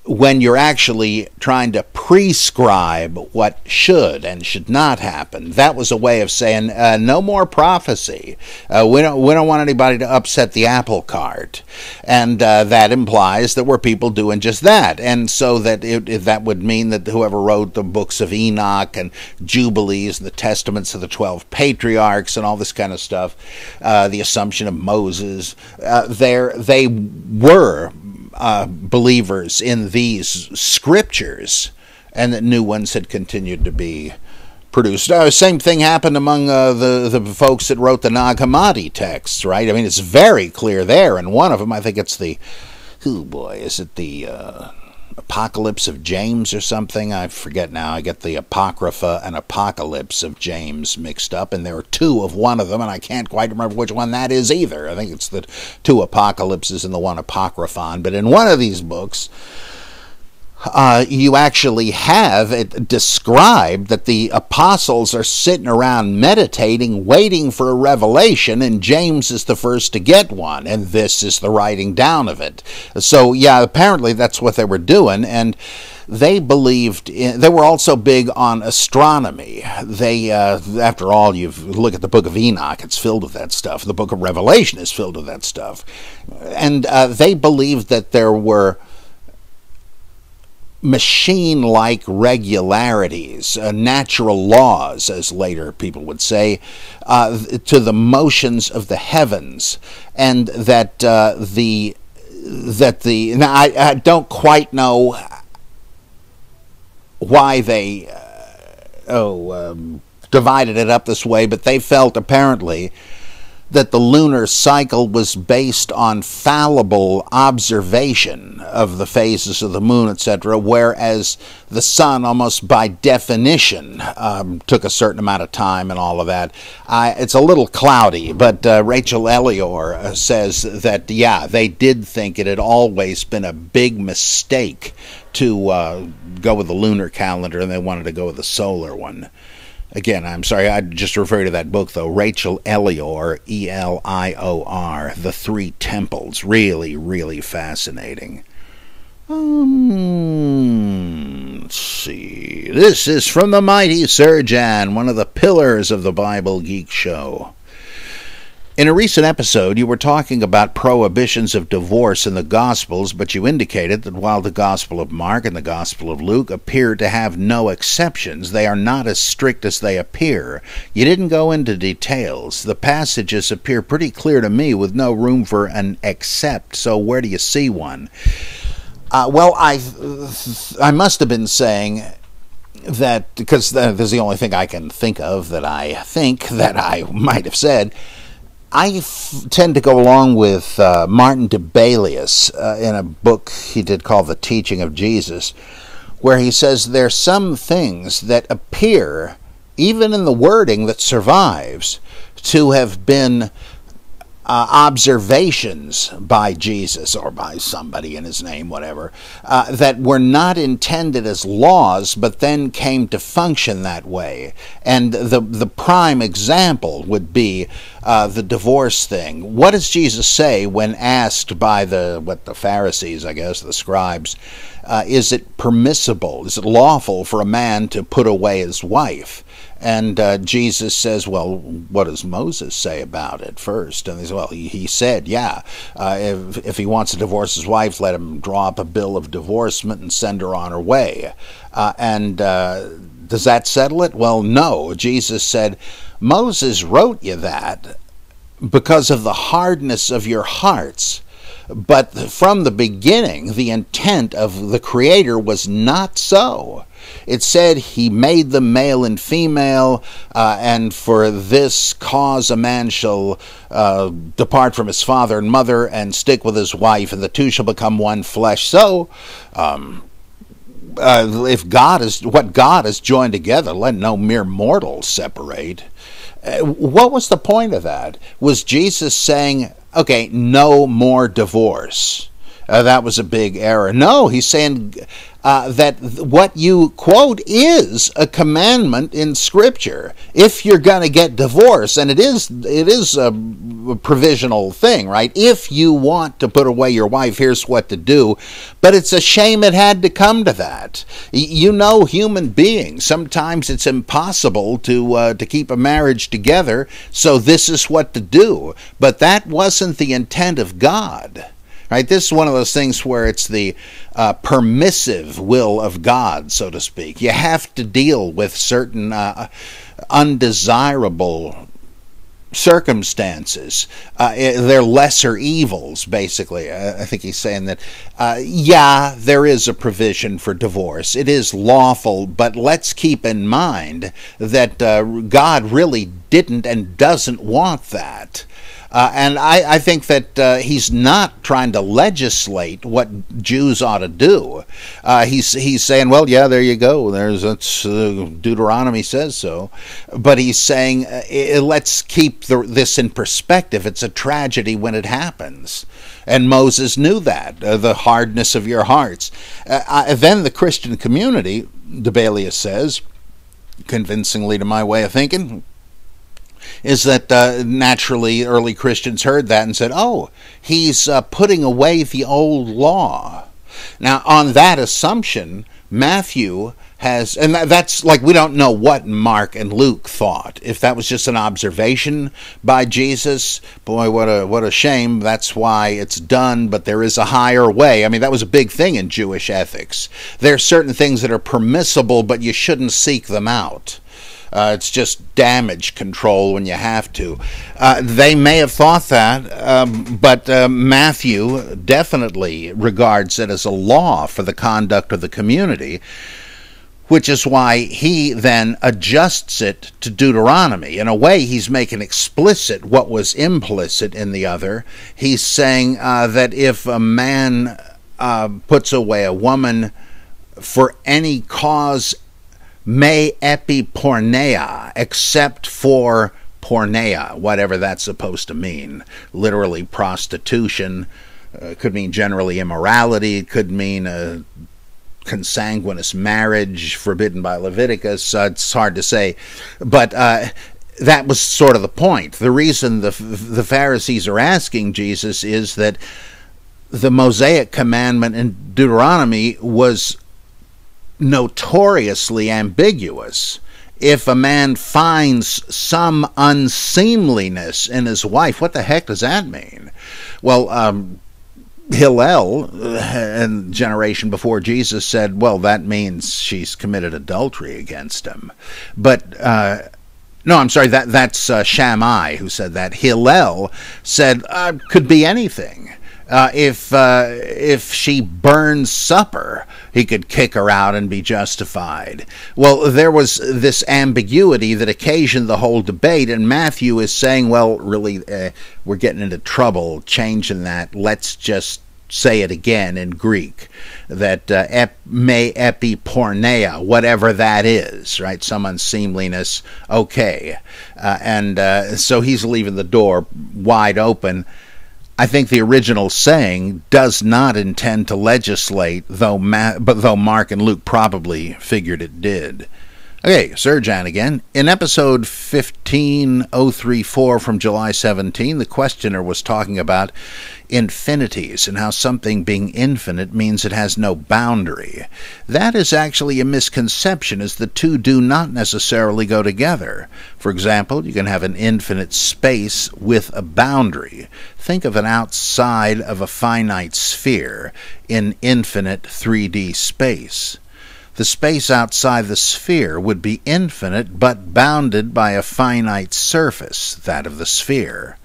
when you're actually trying to prescribe what should and should not happen. That was a way of saying no more prophecy. We don't want anybody to upset the apple cart, and that implies that we're people doing just that. And so that would mean that whoever wrote the books of Enoch and Jubilees and the testaments of the 12 patriarchs and all this kind of stuff, the Assumption of Moses, they were believers in these scriptures, and that new ones had continued to be produced. Same thing happened among the folks that wrote the Nag Hammadi texts, right? I mean, it's very clear there. And one of them, I think it's the Apocalypse of James or something? I forget now. I get the Apocrypha and Apocalypse of James mixed up, and there are two of one of them, and I can't quite remember which one that is either. I think it's the two Apocalypses and the one Apocryphon. But in one of these books, you actually have it described that the apostles are sitting around meditating, waiting for a revelation, and James is the first to get one, and this is the writing down of it. So, yeah, apparently that's what they were doing, and they believed they were also big on astronomy. They, after all, you look at the book of Enoch, it's filled with that stuff. The book of Revelation is filled with that stuff. And they believed that there were machine-like regularities, natural laws, as later people would say, to the motions of the heavens, and that now I don't quite know why they divided it up this way, but they felt apparently that the lunar cycle was based on fallible observation of the phases of the moon, etc., whereas the sun, almost by definition, took a certain amount of time and all of that. It's a little cloudy, but Rachel Elior says that, yeah, they did think it had always been a big mistake to go with the lunar calendar, and they wanted to go with the solar one. Again, I'm sorry, I just refer to that book, though. Rachel Elior, E-L-I-O-R, The Three Temples. Really, really fascinating. Let's see. This is from the mighty Sir Jan, one of the pillars of the Bible Geek Show. In a recent episode, you were talking about prohibitions of divorce in the Gospels, but you indicated that while the Gospel of Mark and the Gospel of Luke appear to have no exceptions, they are not as strict as they appear. You didn't go into details. The passages appear pretty clear to me with no room for an except, so where do you see one? Well, I must have been saying that, because there's the only thing I can think of that I think that I might have said. I tend to go along with Martin Debelius in a book he did called The Teaching of Jesus, where he says there's some things that appear, even in the wording that survives, to have been observations by Jesus or by somebody in his name, whatever, that were not intended as laws, but then came to function that way. And the prime example would be the divorce thing. What does Jesus say when asked by the Pharisees, I guess, the scribes, is it permissible, is it lawful for a man to put away his wife? And Jesus says, well, what does Moses say about it first? And they say, well, he said, yeah, if he wants to divorce his wife, let him draw up a bill of divorcement and send her on her way. Does that settle it? Well, no. Jesus said, Moses wrote you that because of the hardness of your hearts. But from the beginning, the intent of the Creator was not so. It said he made them male and female, and for this cause a man shall depart from his father and mother and stick with his wife, and the two shall become one flesh. So, if what God has joined together, let no mere mortal separate. What was the point of that? Was Jesus saying, okay, no more divorce? That was a big error. No, he's saying that what you quote is a commandment in Scripture. If you're going to get divorced, and it is a provisional thing, right? If you want to put away your wife, here's what to do. But it's a shame it had to come to that. You know, human beings, sometimes it's impossible to keep a marriage together, so this is what to do. But that wasn't the intent of God. Right? This is one of those things where it's the permissive will of God, so to speak. You have to deal with certain undesirable circumstances. They're lesser evils, basically. I think he's saying that, yeah, there is a provision for divorce. It is lawful, but let's keep in mind that God really didn't and doesn't want that. And I think that he's not trying to legislate what Jews ought to do. He's saying, well, yeah, there you go. That's Deuteronomy says so. But he's saying, let's keep this in perspective. It's a tragedy when it happens. And Moses knew that, the hardness of your hearts. Then the Christian community, Debelius says, convincingly to my way of thinking, is that naturally early Christians heard that and said, oh, he's putting away the old law. Now, on that assumption, Matthew has, and that's like, we don't know what Mark and Luke thought. If that was just an observation by Jesus, boy, what a shame. That's why it's done, but there is a higher way. I mean, that was a big thing in Jewish ethics. There are certain things that are permissible, but you shouldn't seek them out. It's just damage control when you have to. They may have thought that, but Matthew definitely regards it as a law for the conduct of the community. which is why he then adjusts it to Deuteronomy. In a way, he's making explicit what was implicit in the other. He's saying that if a man puts away a woman for any cause, me epi porneia, except for porneia, whatever that's supposed to mean. Literally prostitution, could mean generally immorality, it could mean a consanguineous marriage forbidden by Leviticus. It's hard to say, but that was sort of the point. The reason the Pharisees are asking Jesus is that the Mosaic commandment in Deuteronomy was notoriously ambiguous. If a man finds some unseemliness in his wife, what the heck does that mean? Well, Hillel, and generation before Jesus, said, well, that means she's committed adultery against him. But, no, I'm sorry, that's Shammai who said that. Hillel said, could be anything. If she burns supper, he could kick her out and be justified. Well, there was this ambiguity that occasioned the whole debate, and Matthew is saying, well, really, we're getting into trouble changing that. Let's just say it again in Greek, that me epi porneia, whatever that is, right? Some unseemliness, okay. So he's leaving the door wide open. I think the original saying does not intend to legislate, though Mark and Luke probably figured it did. Okay, Sir Jan again. In episode 15034 from July 17, the questioner was talking about infinities and how something being infinite means it has no boundary. That is actually a misconception, as the two do not necessarily go together. For example, you can have an infinite space with a boundary. Think of an outside of a finite sphere in infinite 3D space. The space outside the sphere would be infinite, but bounded by a finite surface, that of the sphere,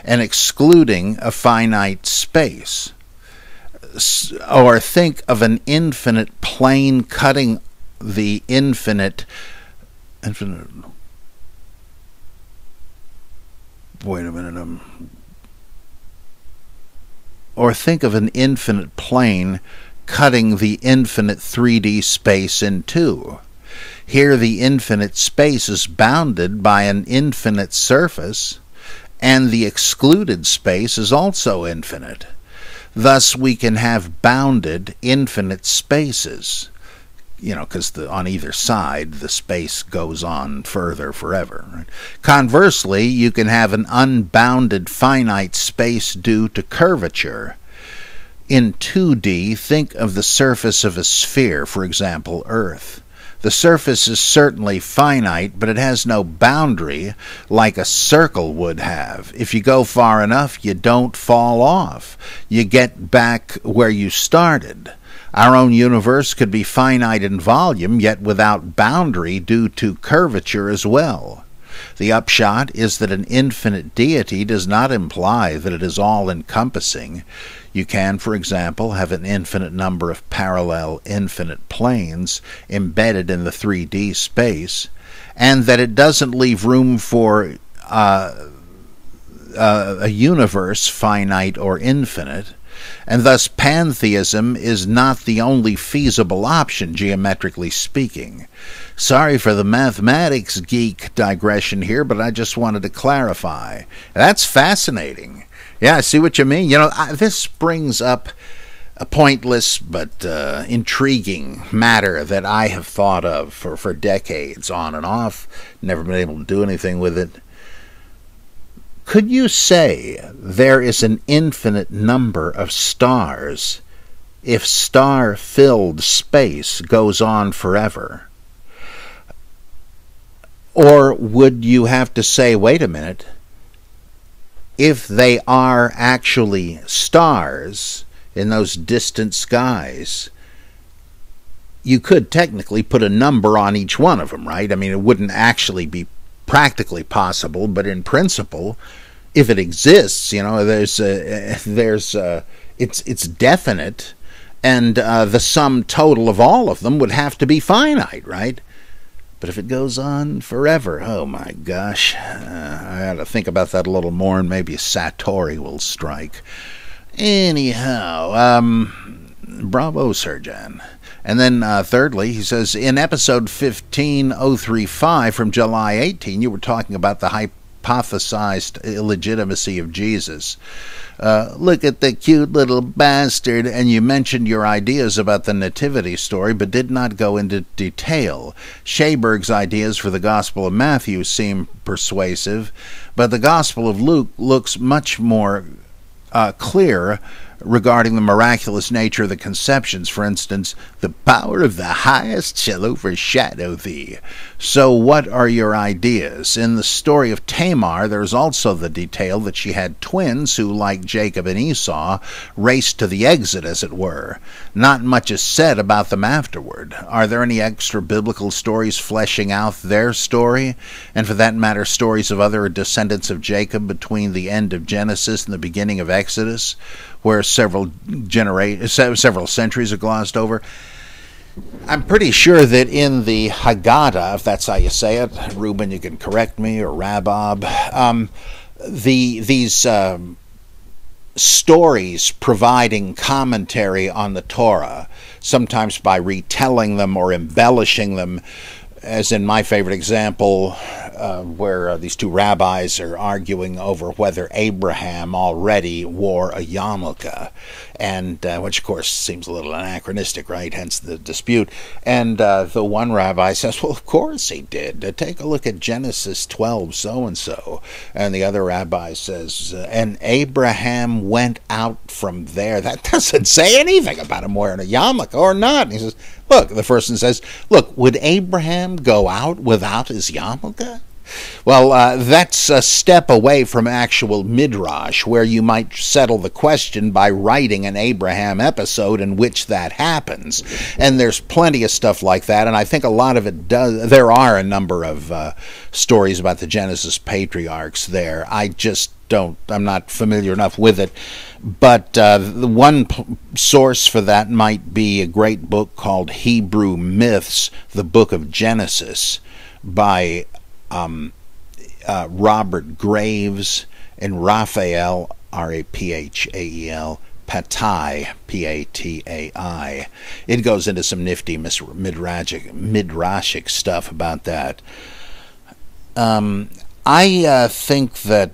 and excluding a finite space. Or think of an infinite plane cutting the infinite wait a minute. Or think of an infinite plane cutting the infinite 3D space in two. Here the infinite space is bounded by an infinite surface, and the excluded space is also infinite. Thus we can have bounded infinite spaces, because on either side the space goes on further forever. Right? Conversely, you can have an unbounded finite space due to curvature. In 2D, think of the surface of a sphere, for example, Earth. The surface is certainly finite, but it has no boundary like a circle would have. If you go far enough, you don't fall off. You get back where you started. Our own universe could be finite in volume, yet without boundary due to curvature as well. The upshot is that an infinite deity does not imply that it is all-encompassing. You can, for example, have an infinite number of parallel infinite planes embedded in the 3D space, and that it doesn't leave room for a universe finite or infinite, and thus pantheism is not the only feasible option, geometrically speaking. Sorry for the mathematics geek digression here, but I just wanted to clarify. That's fascinating. Yeah, I see what you mean. This brings up a pointless but intriguing matter that I have thought of for decades, on and off, never been able to do anything with it. Could you say there is an infinite number of stars if star-filled space goes on forever? Or would you have to say, wait a minute, if they are actually stars in those distant skies, you could technically put a number on each one of them, right? I mean, it wouldn't actually be practically possible, but in principle, if it exists, it's definite, And the sum total of all of them would have to be finite, right? But if it goes on forever, oh my gosh, I ought to think about that a little more, and maybe Satori will strike. Anyhow, bravo, Sir John. And then thirdly, he says, in episode 15035 from July 18, you were talking about the hypothesized illegitimacy of Jesus. Look at the cute little bastard, and you mentioned your ideas about the nativity story, but did not go into detail. Scheberg's ideas for the Gospel of Matthew seem persuasive, but the Gospel of Luke looks much more clear regarding the miraculous nature of the conceptions. For instance, the power of the highest shall overshadow thee. So what are your ideas? In the story of Tamar, there's also the detail that she had twins who, like Jacob and Esau, raced to the exit, as it were. Not much is said about them afterward. Are there any extra biblical stories fleshing out their story? And for that matter, stories of other descendants of Jacob between the end of Genesis and the beginning of Exodus, where several centuries are glossed over? I'm pretty sure that in the Haggadah, if that's how you say it, Reuben, you can correct me, or Rabbab, these stories providing commentary on the Torah, sometimes by retelling them or embellishing them, as in my favorite example, where these two rabbis are arguing over whether Abraham already wore a yarmulke, and which of course seems a little anachronistic, right? Hence the dispute. And the one rabbi says, well, of course he did. Take a look at Genesis 12, so-and-so. And the other rabbi says, and Abraham went out from there. That doesn't say anything about him wearing a yarmulke or not. And he says, look, the first one says, look, would Abraham go out without his yarmulke? Well, that's a step away from actual midrash, where you might settle the question by writing an Abraham episode in which that happens. And there's plenty of stuff like that, and I think a lot of it does. There are a number of stories about the Genesis patriarchs there. I'm not familiar enough with it. But the one source for that might be a great book called Hebrew Myths, the Book of Genesis, by Robert Graves and Raphael, R-A-P-H-A-E-L, Patai, P-A-T-A-I. It goes into some nifty midrashic stuff about that. I think that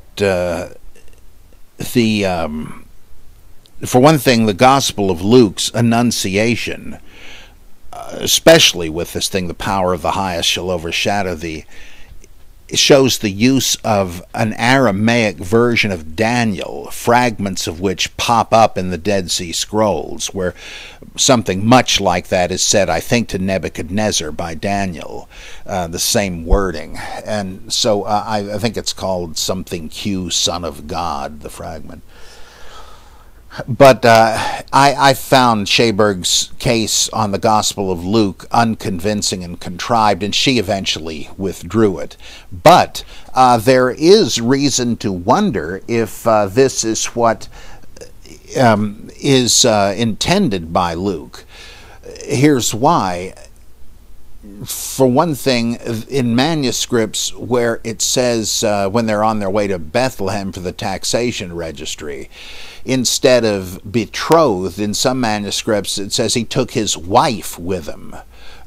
for one thing, the Gospel of Luke's Annunciation, especially with this thing, the power of the highest shall overshadow thee, shows the use of an Aramaic version of Daniel, fragments of which pop up in the Dead Sea Scrolls, where something much like that is said, I think, to Nebuchadnezzar by Daniel, the same wording. And so I think it's called something Q, Son of God, the fragment. But I found Scheberg's case on the Gospel of Luke unconvincing and contrived, and she eventually withdrew it. But there is reason to wonder if this is what is intended by Luke. Here's why. For one thing, in manuscripts where it says when they're on their way to Bethlehem for the taxation registry, instead of betrothed, in some manuscripts it says he took his wife with him,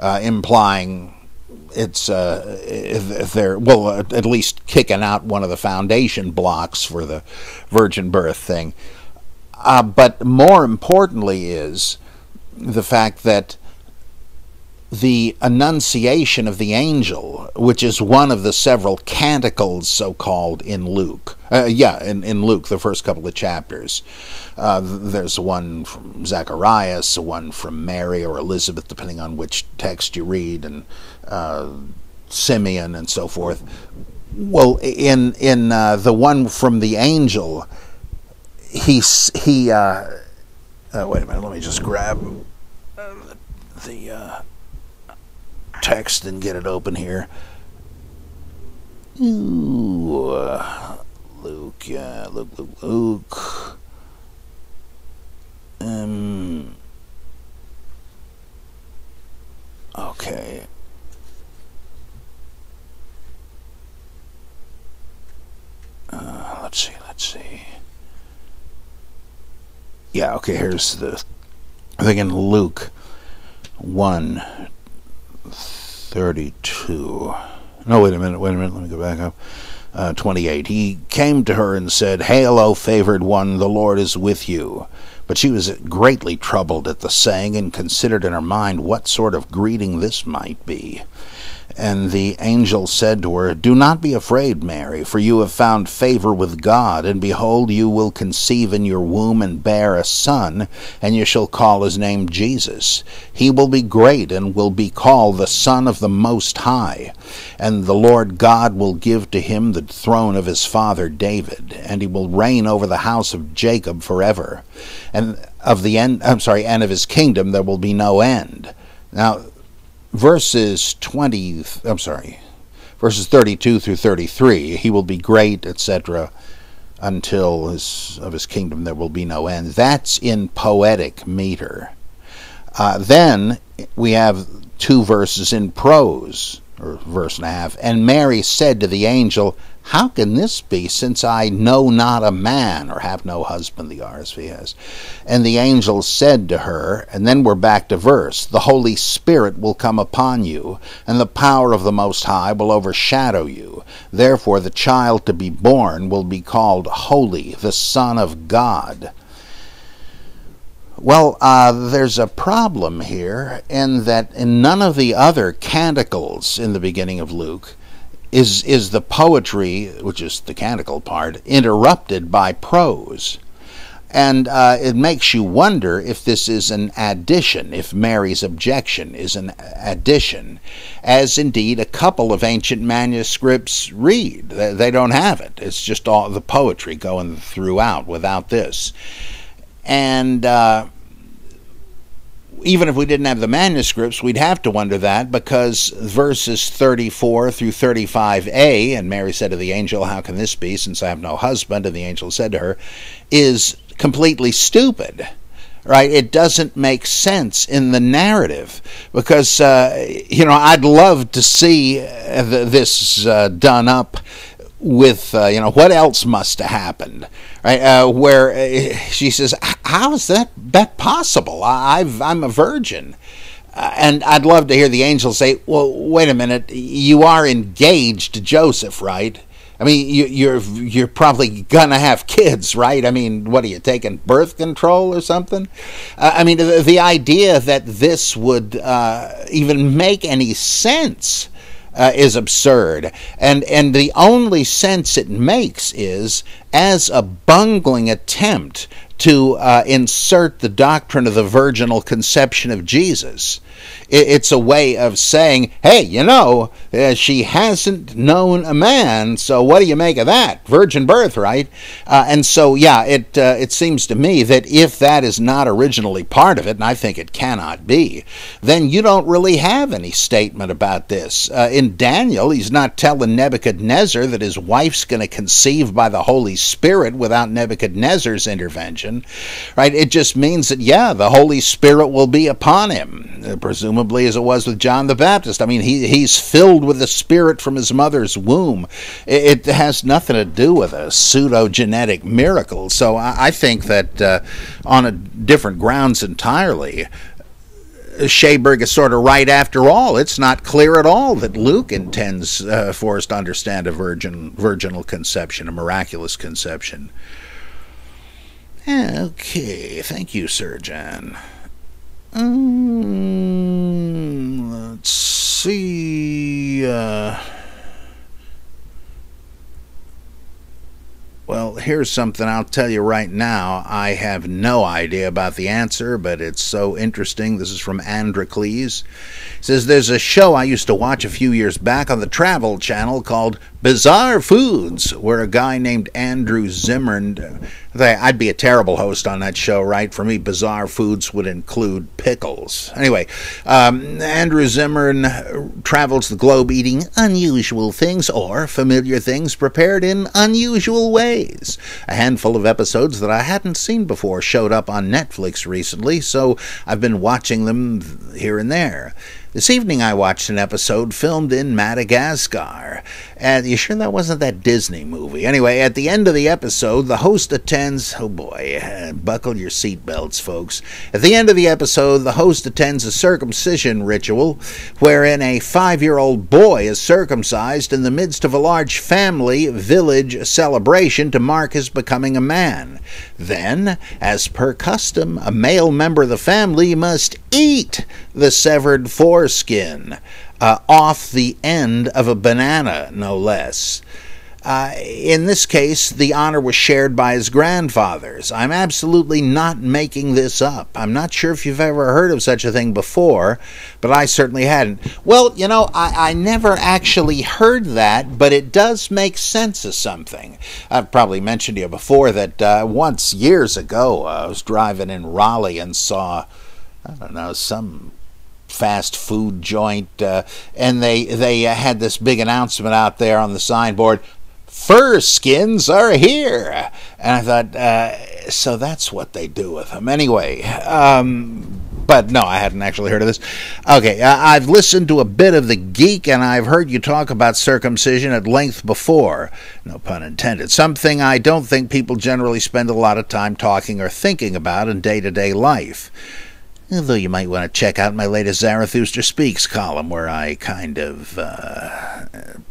implying it's they're, well, at least kicking out one of the foundation blocks for the virgin birth thing. But more importantly is the fact that the Annunciation of the angel, which is one of the several canticles, so-called, in Luke. In Luke, the first couple of chapters. There's one from Zacharias, one from Mary or Elizabeth, depending on which text you read, and Simeon and so forth. Well, in the one from the angel, wait a minute, let me just grab the text and get it open here. Ooh, Luke. Okay. Let's see. Yeah, okay, here's the thing in Luke 1:32. No, wait a minute, let me go back up. 28. He came to her and said, "Hail, O favored one, the Lord is with you." But she was greatly troubled at the saying, and considered in her mind what sort of greeting this might be. And the angel said to her, "Do not be afraid, Mary, for you have found favor with God, and behold, you will conceive in your womb and bear a son, and you shall call his name Jesus. He will be great, and will be called the Son of the Most High. And the Lord God will give to him the throne of his father David, and he will reign over the house of Jacob forever. And of his kingdom there will be no end." Now, verses 32 through 33, he will be great, etc., until of his kingdom there will be no end. That's in poetic meter. Then we have 2 verses in prose, or verse and a half. "And Mary said to the angel, How can this be, since I know not a man," or have no husband, the RSV has. "And the angel said to her," and then we're back to verse, "The Holy Spirit will come upon you, and the power of the Most High will overshadow you. Therefore the child to be born will be called Holy, the Son of God." Well, there's a problem here in that in none of the other canticles in the beginning of Luke is the poetry, which is the canticle part, interrupted by prose. And it makes you wonder if this is an addition, if Mary's objection is an addition, as indeed a couple of ancient manuscripts read. They don't have it. It's just all the poetry going throughout without this. And even if we didn't have the manuscripts, we'd have to wonder that, because verses 34 through 35a, "And Mary said to the angel, How can this be, since I have no husband?" And the angel said to her, is completely stupid. Right? It doesn't make sense in the narrative, because, I'd love to see this done up with, what else must have happened, right? Where she says, "How is that possible? I'm a virgin." And I'd love to hear the angel say, "Well, wait a minute, you are engaged to Joseph, right? I mean, you're probably gonna have kids, right? I mean, what are you taking, birth control or something?" The idea that this would even make any sense is absurd, and the only sense it makes is as a bungling attempt to insert the doctrine of the virginal conception of Jesus. It's a way of saying, hey, she hasn't known a man, so what do you make of that? Virgin birth, right? It seems to me that if that is not originally part of it, and I think it cannot be, then you don't really have any statement about this. In Daniel, he's not telling Nebuchadnezzar that his wife's going to conceive by the Holy Spirit without Nebuchadnezzar's intervention, right? It just means that, the Holy Spirit will be upon him, presumably as it was with John the Baptist. I mean, he's filled with the Spirit from his mother's womb. It has nothing to do with a pseudo-genetic miracle. So I think that on a different grounds entirely, Shaberg is sort of right after all. It's not clear at all that Luke intends for us to understand a virginal conception, a miraculous conception. Okay, thank you, Sir John. Let's see. Well, here's something I'll tell you right now. I have no idea about the answer, but it's so interesting. This is from Androcles. It says, "There's a show I used to watch a few years back on the Travel Channel called Bizarre Foods, where a guy named Andrew Zimmern..." I'd be a terrible host on that show, right? For me, bizarre foods would include pickles. Anyway, Andrew Zimmern travels the globe eating unusual things or familiar things prepared in unusual ways. A handful of episodes that I hadn't seen before showed up on Netflix recently, so I've been watching them here and there. This evening I watched an episode filmed in Madagascar. And you sure that wasn't that Disney movie? Anyway, at the end of the episode, the host attends... Oh boy, buckle your seatbelts, folks. At the end of the episode, the host attends a circumcision ritual wherein a 5-year-old boy is circumcised in the midst of a large family village celebration to mark his becoming a man. Then, as per custom, a male member of the family must eat the severed foreskin off the end of a banana, no less. In this case, the honor was shared by his grandfathers. I'm absolutely not making this up. I'm not sure if you've ever heard of such a thing before, but I certainly hadn't. Well, you know, I never actually heard that, but it does make sense of something. I've probably mentioned to you before that once, years ago, I was driving in Raleigh and saw, I don't know, some fast food joint, and they had this big announcement out there on the signboard, "Fur skins are here." And I thought, so that's what they do with them. Anyway, but no, I hadn't actually heard of this. Okay, I've listened to a bit of the Geek, and I've heard you talk about circumcision at length before. No pun intended. Something I don't think people generally spend a lot of time talking or thinking about in day-to-day life. Although you might want to check out my latest Zarathustra Speaks column, where I kind of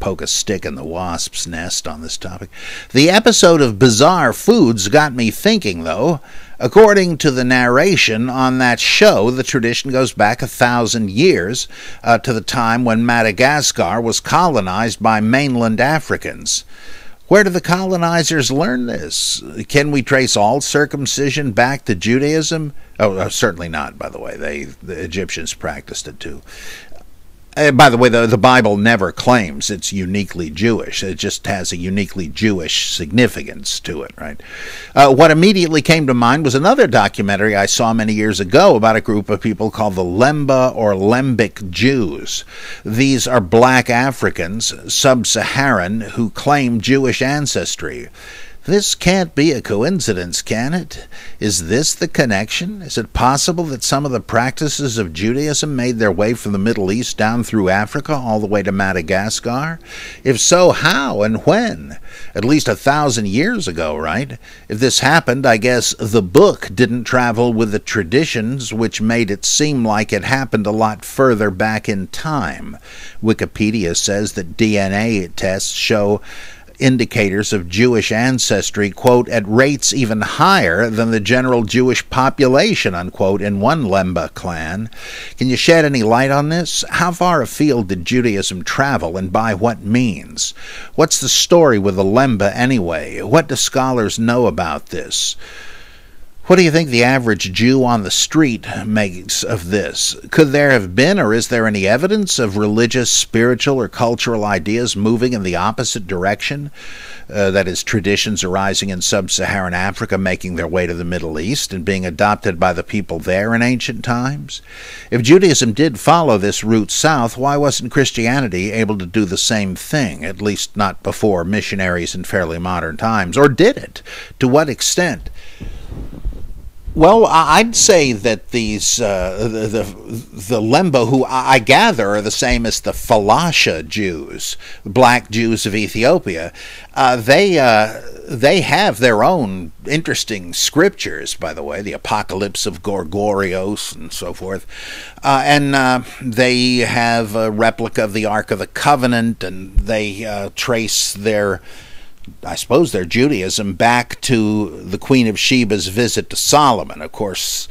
poke a stick in the wasp's nest on this topic. The episode of Bizarre Foods got me thinking, though. According to the narration on that show, the tradition goes back 1,000 years to the time when Madagascar was colonized by mainland Africans. Where did the colonizers learn this? Can we trace all circumcision back to Judaism? Oh, certainly not, by the way. The Egyptians practiced it too. By the way, the Bible never claims it's uniquely Jewish. It just has a uniquely Jewish significance to it, right? What immediately came to mind was another documentary I saw many years ago about a group of people called the Lemba or Lembic Jews. These are black Africans, sub-Saharan, who claim Jewish ancestry. This can't be a coincidence, can it? Is this the connection? Is it possible that some of the practices of Judaism made their way from the Middle East down through Africa all the way to Madagascar? If so, how and when? At least 1,000 years ago, right? If this happened, I guess the book didn't travel with the traditions, which made it seem like it happened a lot further back in time. Wikipedia says that DNA tests show indicators of Jewish ancestry, quote, at rates even higher than the general Jewish population, unquote, in one Lemba clan. Can you shed any light on this? How far afield did Judaism travel, and by what means? What's the story with the Lemba anyway? What do scholars know about this? What do you think the average Jew on the street makes of this? Could there have been, or is there any evidence of religious, spiritual, or cultural ideas moving in the opposite direction? That is, traditions arising in sub-Saharan Africa making their way to the Middle East and being adopted by the people there in ancient times? If Judaism did follow this route south, why wasn't Christianity able to do the same thing, at least not before missionaries in fairly modern times? Or did it? To what extent? Well, I'd say that these the Lemba, who I gather are the same as the Falasha Jews, the black Jews of Ethiopia, they have their own interesting scriptures, by the way, the Apocalypse of Gorgorios and so forth, and they have a replica of the Ark of the Covenant, and they trace their Judaism back to the Queen of Sheba's visit to Solomon. Of course,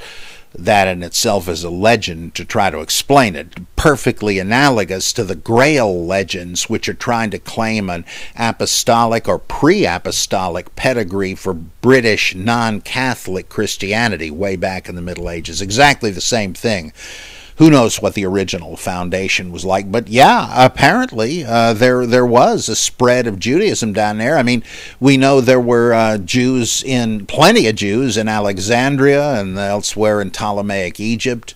that in itself is a legend to try to explain it, perfectly analogous to the Grail legends, which are trying to claim an apostolic or pre-apostolic pedigree for British non-Catholic Christianity way back in the Middle Ages. Exactly the same thing. Who knows what the original foundation was like? But yeah, apparently there was a spread of Judaism down there. I mean, we know there were plenty of Jews in Alexandria and elsewhere in Ptolemaic Egypt.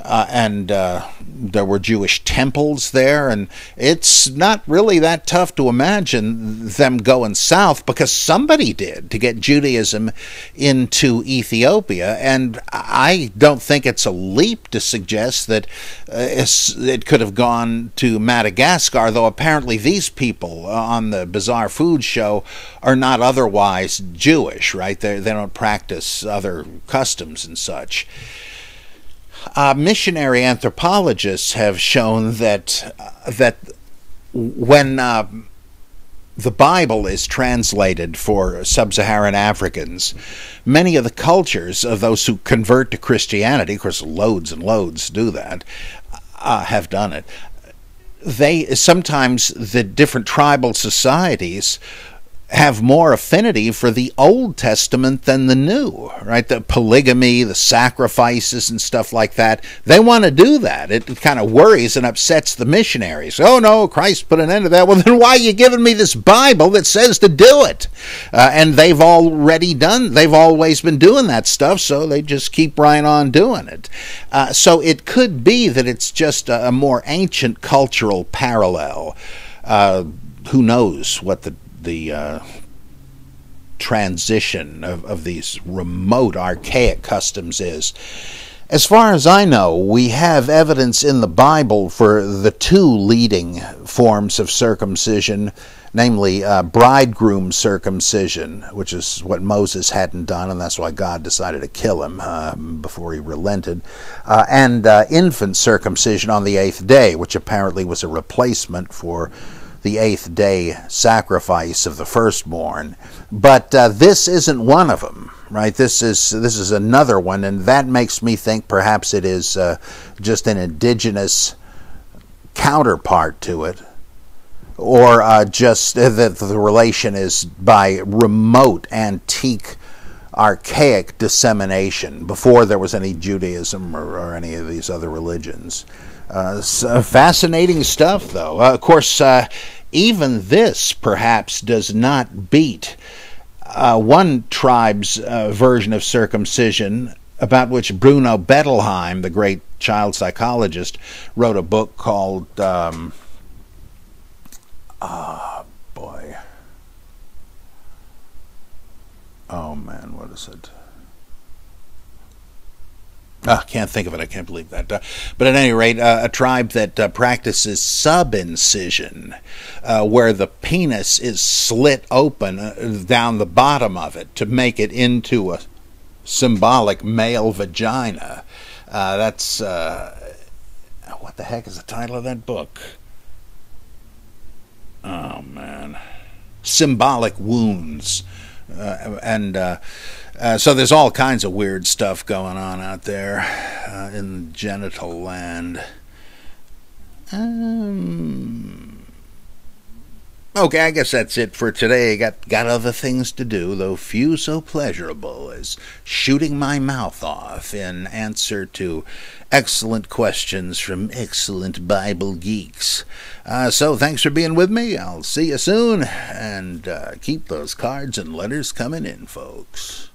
and there were Jewish temples there, and it's not really that tough to imagine them going south, because somebody did to get Judaism into Ethiopia, and I don't think it's a leap to suggest that it could have gone to Madagascar, though apparently these people on the Bizarre Food Show are not otherwise Jewish, right? They don't practice other customs and such. Missionary anthropologists have shown that when the Bible is translated for sub-Saharan Africans, many of the cultures of those who convert to Christianity, of course loads and loads do that, have done it. Sometimes the different tribal societies have more affinity for the Old Testament than the New, right? The polygamy, the sacrifices and stuff like that, they want to do that. It kind of worries and upsets the missionaries. Oh no, Christ put an end to that. Well, then why are you giving me this Bible that says to do it? And they've always been doing that stuff, so they just keep right on doing it. So it could be that it's just a more ancient cultural parallel. Who knows what the transition of these remote, archaic customs is. As far as I know, we have evidence in the Bible for the two leading forms of circumcision, namely bridegroom circumcision, which is what Moses hadn't done, and that's why God decided to kill him before he relented, and infant circumcision on the 8th day, which apparently was a replacement for the 8th day sacrifice of the firstborn. But this isn't one of them, right? This is another one, and that makes me think perhaps it is just an indigenous counterpart to it, or just that the relation is by remote, antique, archaic dissemination before there was any Judaism or any of these other religions. Fascinating stuff, though. Of course, even this perhaps does not beat one tribe's version of circumcision, about which Bruno Bettelheim, the great child psychologist, wrote a book called, oh man, what is it? I can't think of it. I can't believe that. But at any rate, a tribe that practices subincision, where the penis is slit open down the bottom of it to make it into a symbolic male vagina. That's what the heck is the title of that book? Oh man, Symbolic Wounds. So there's all kinds of weird stuff going on out there in genital land. Okay, I guess that's it for today. Got other things to do, though few so pleasurable as shooting my mouth off in answer to excellent questions from excellent Bible geeks. So thanks for being with me. I'll see you soon, and keep those cards and letters coming in, folks.